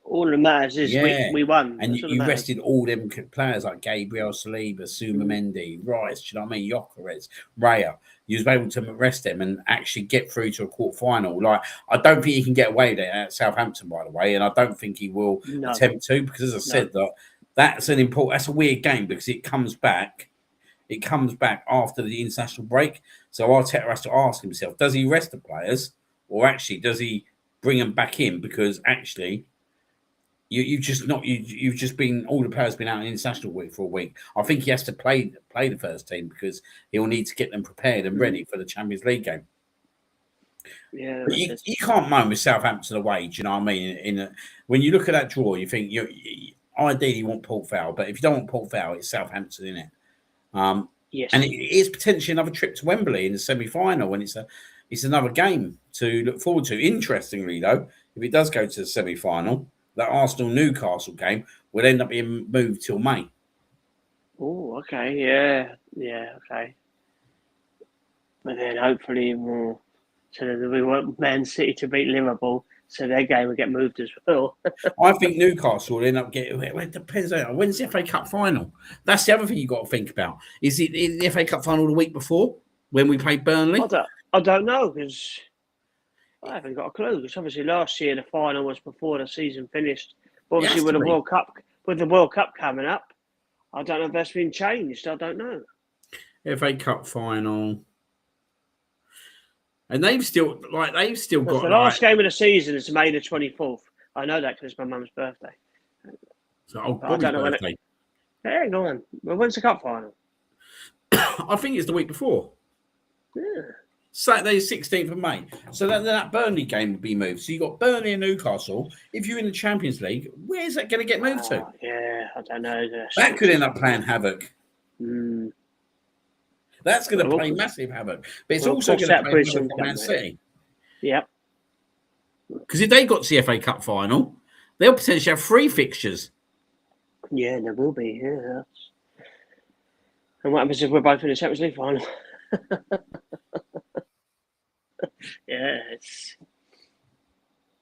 All that matters is we won. And you rested all them players like Gabriel, Saliba, Suma Mendy, Rice, do you know what I mean? Gyökeres, Raya. You was able to rest them and actually get through to a quarter-final. Like, I don't think he can get away with it at Southampton, by the way, and I don't think he will attempt to because, as I said, that's a weird game because it comes back. It comes back after the international break. So Arteta has to ask himself, does he rest the players or actually does he bring them back in? Because actually, you've just been all the players been out in international week for a week. I think he has to play the first team because he'll need to get them prepared and ready for the Champions League game. Yeah, but you can't moan with Southampton away. Do you know what I mean? When you look at that draw, you think you ideally want Port Vale, but if you don't want Port Vale, it's Southampton, isn't it? Yes, and it is potentially another trip to Wembley in the semi-final, and it's another game to look forward to. Interestingly, though, if it does go to the semi-final, that Arsenal-Newcastle game will end up being moved till May. Oh, okay, yeah, okay. But then hopefully more, so that we want Man City to beat Liverpool, so their game will get moved as well. I think Newcastle will end up getting. It depends on when's the FA Cup final. That's the other thing you've got to think about. Is it the FA Cup final the week before when we played Burnley? I don't know because I haven't got a clue. Because obviously last year the final was before the season finished. But obviously with the World Cup coming up, I don't know if that's been changed. I don't know. FA Cup final. And they've still got the last game of the season is May the 24th. I know that because it's my mum's birthday. So I don't know birthday. Yeah, go on. Well, when's the cup final? I think it's the week before. Yeah. Saturday, 16th of May. So that Burnley game will be moved. So you've got Burnley and Newcastle. If you're in the Champions League, where's that going to get moved to? Yeah, I don't know. That could end up playing havoc. Mm. That's going to play massive havoc. But it's also going to play havoc for Man City. Yep. Because if they got to the FA Cup final, they'll potentially have 3 fixtures. Yeah, there will be. Yeah. And what happens if we're both in the Champions League final? Yeah,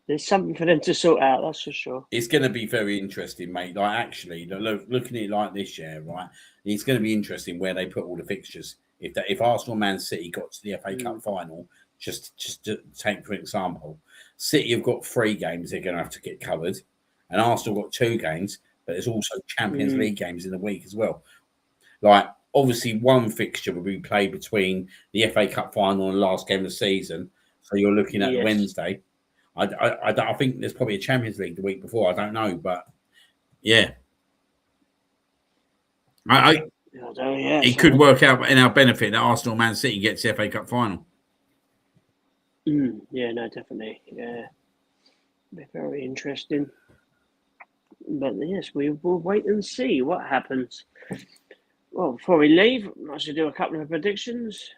there's something for them to sort out, that's for sure. It's going to be very interesting, mate. Like, actually, looking at it like this year, right? It's going to be interesting where they put all the fixtures. If Arsenal, Man City got to the FA Cup final, just to take for example, City have got 3 games they're going to have to get covered, and Arsenal got 2 games, but there's also Champions League games in the week as well. Like, obviously, one fixture will be played between the FA Cup final and the last game of the season. So you're looking at Wednesday. I think there's probably a Champions League the week before. I don't know, but yeah. It could work out in our benefit that Arsenal Man City gets the FA Cup final. Yeah, no, definitely. Yeah. Be very interesting. But yes, we will wait and see what happens. Well, before we leave, I should do a couple of predictions.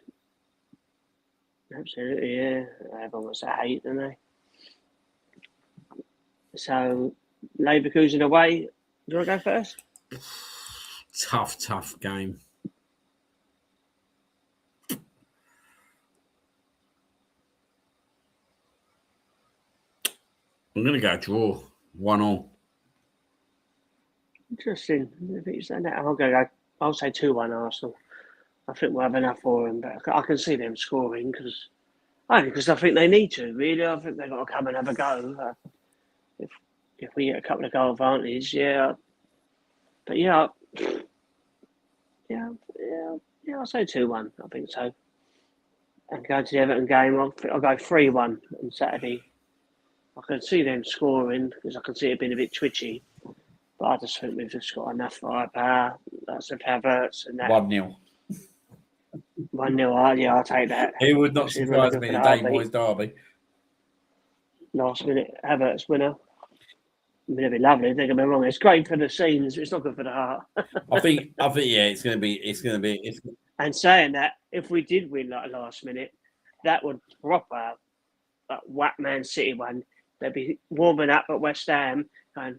Absolutely, yeah. Everyone wants to hate, don't they? So, Leverkusen away. Do you want to go first? Tough game. I'm going to go draw 1-1. Interesting. If you say that, I'll say 2-1 Arsenal. I think we'll have enough for them, but I can see them scoring because I think they need to. Really, I think they've got to come and have a go. If we get a couple of goal advantage, yeah. But yeah, I'll say 2-1. I think so. And go to the Everton game, I'll go 3-1 on Saturday. I can see them scoring because I can see it being a bit twitchy. But I just think we've just got enough firepower. Lots of Havertz and that. 1-0. 1-0, yeah, I'll take that. It would not surprise me the day boys derby. Last minute Havertz winner. I mean, it'd be lovely. Don't get me wrong. It's great for the scenes, but it's not good for the heart. I think, yeah, it's going to be. And saying that, if we did win like last minute, that would proper whack Man City one. They'd be warming up at West Ham, and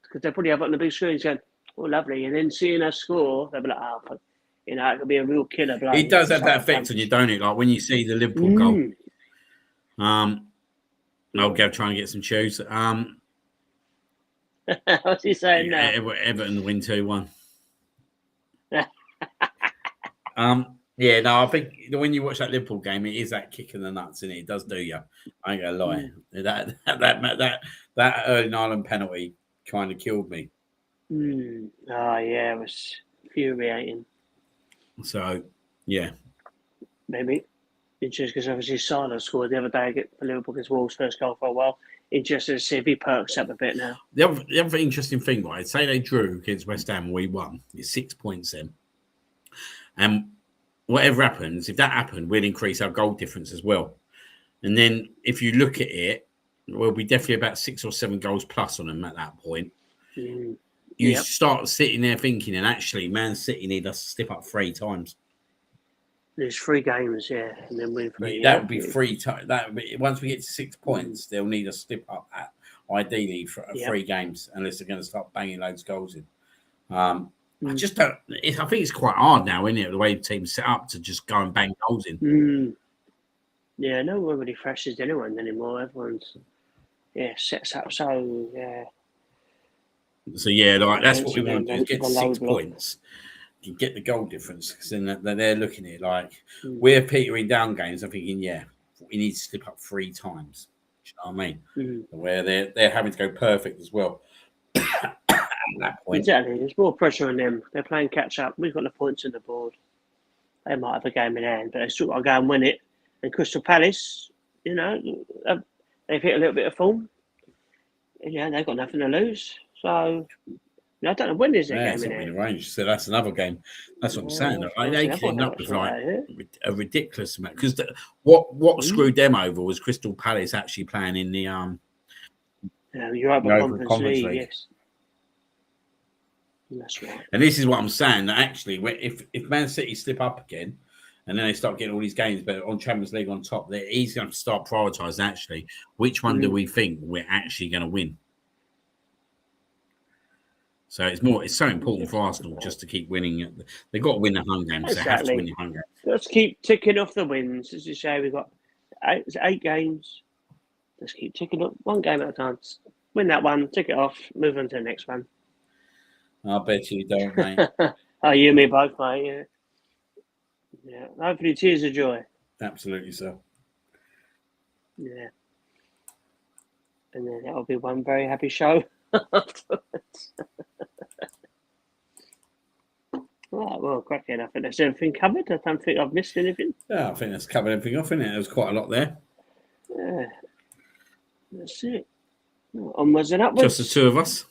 because they'll probably have it on the big screens going, "Oh, lovely," and then seeing us score, they'll be like, "Oh, you know, it could be a real killer blow." It does have that effect on you, don't it? Like when you see the Liverpool goal. I'll go try and get some shoes. What's he saying now? Everton win 2-1. Yeah, no, I think when you watch that Liverpool game, it is that kick in the nuts, and it does do you. I ain't gonna lie. That early Ireland penalty kind of killed me. Oh yeah, it was infuriating. So yeah, maybe it's just because obviously Salah scored the other day for Liverpool against Wolves' first goal for a while. interested to see if he perks up a bit now. The other interesting thing, right? Say they drew against West Ham and we won. It's 6 points then. And whatever happens, if that happened, we'll increase our goal difference as well. And then if you look at it, we'll be definitely about 6 or 7 goals plus on them at that point. You start sitting there thinking, and actually, Man City need us to step up 3 times. There's 3 games, and then win 3. That would be 3 times. Once we get to 6 points, they'll need us to step up ideally for 3 games, unless they're going to start banging loads of goals in. I just don't. I think it's quite hard now, isn't it? The way the team's set up to just go and bang goals in. Yeah, no one really freshes anyone anymore. Everyone's sets up so So that's what we want to do: is get to 6 points, and get the goal difference. Because then they're looking at it like we're petering down games. I'm thinking, we need to slip up 3 times. Do you know what I mean? Where they're having to go perfect as well. At that point. Exactly. There's more pressure on them. They're playing catch up. We've got the points on the board. They might have a game in hand, but they still got to go and win it. And Crystal Palace, they've hit a little bit of form. They've got nothing to lose. So I don't know when is their game in hand. Arranged. So that's another game. That's what I'm saying. They came up with a ridiculous amount because what screwed them over was Crystal Palace actually playing in the Europa Conference League. Yes. That's right. And this is what I'm saying, that actually, if Man City slip up again and then they start getting all these games, but on Champions League on top, they're easy enough to start prioritising actually which one do we think we're actually going to win. So it's so important for Arsenal just to keep winning. They've got to win the home games. Exactly. They have to win the home games. Let's keep ticking off the wins. As you say, we've got 8 games. Let's keep ticking up 1 game at a time. Win that one, tick it off, move on to the next one. I bet you don't, mate. You and me both, mate. Yeah. Hopefully, tears of joy. Absolutely, so. Yeah. And then that'll be one very happy show afterwards. Right, well, cracking. I think that's everything covered. I don't think I've missed anything. Yeah, I think that's covered everything off, isn't it? There's quite a lot there. Yeah. That's it. Onwards and upwards. Just the 2 of us.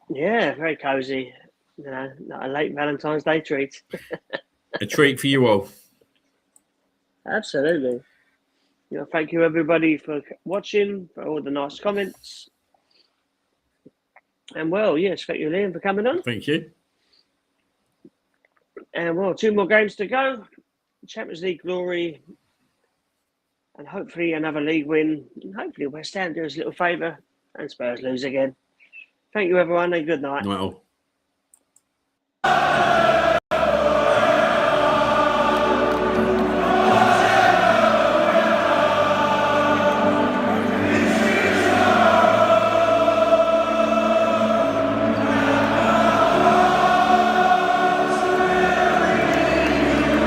Yeah, very cosy. Not a late Valentine's Day treat. A treat for you all. Absolutely. Thank you everybody for watching, for all the nice comments. And thank you, Liam, for coming on. Thank you. And 2 more games to go. Champions League glory. And hopefully another league win. And hopefully West Ham do us a little favour and Spurs lose again. Thank you, everyone, and good night. Well.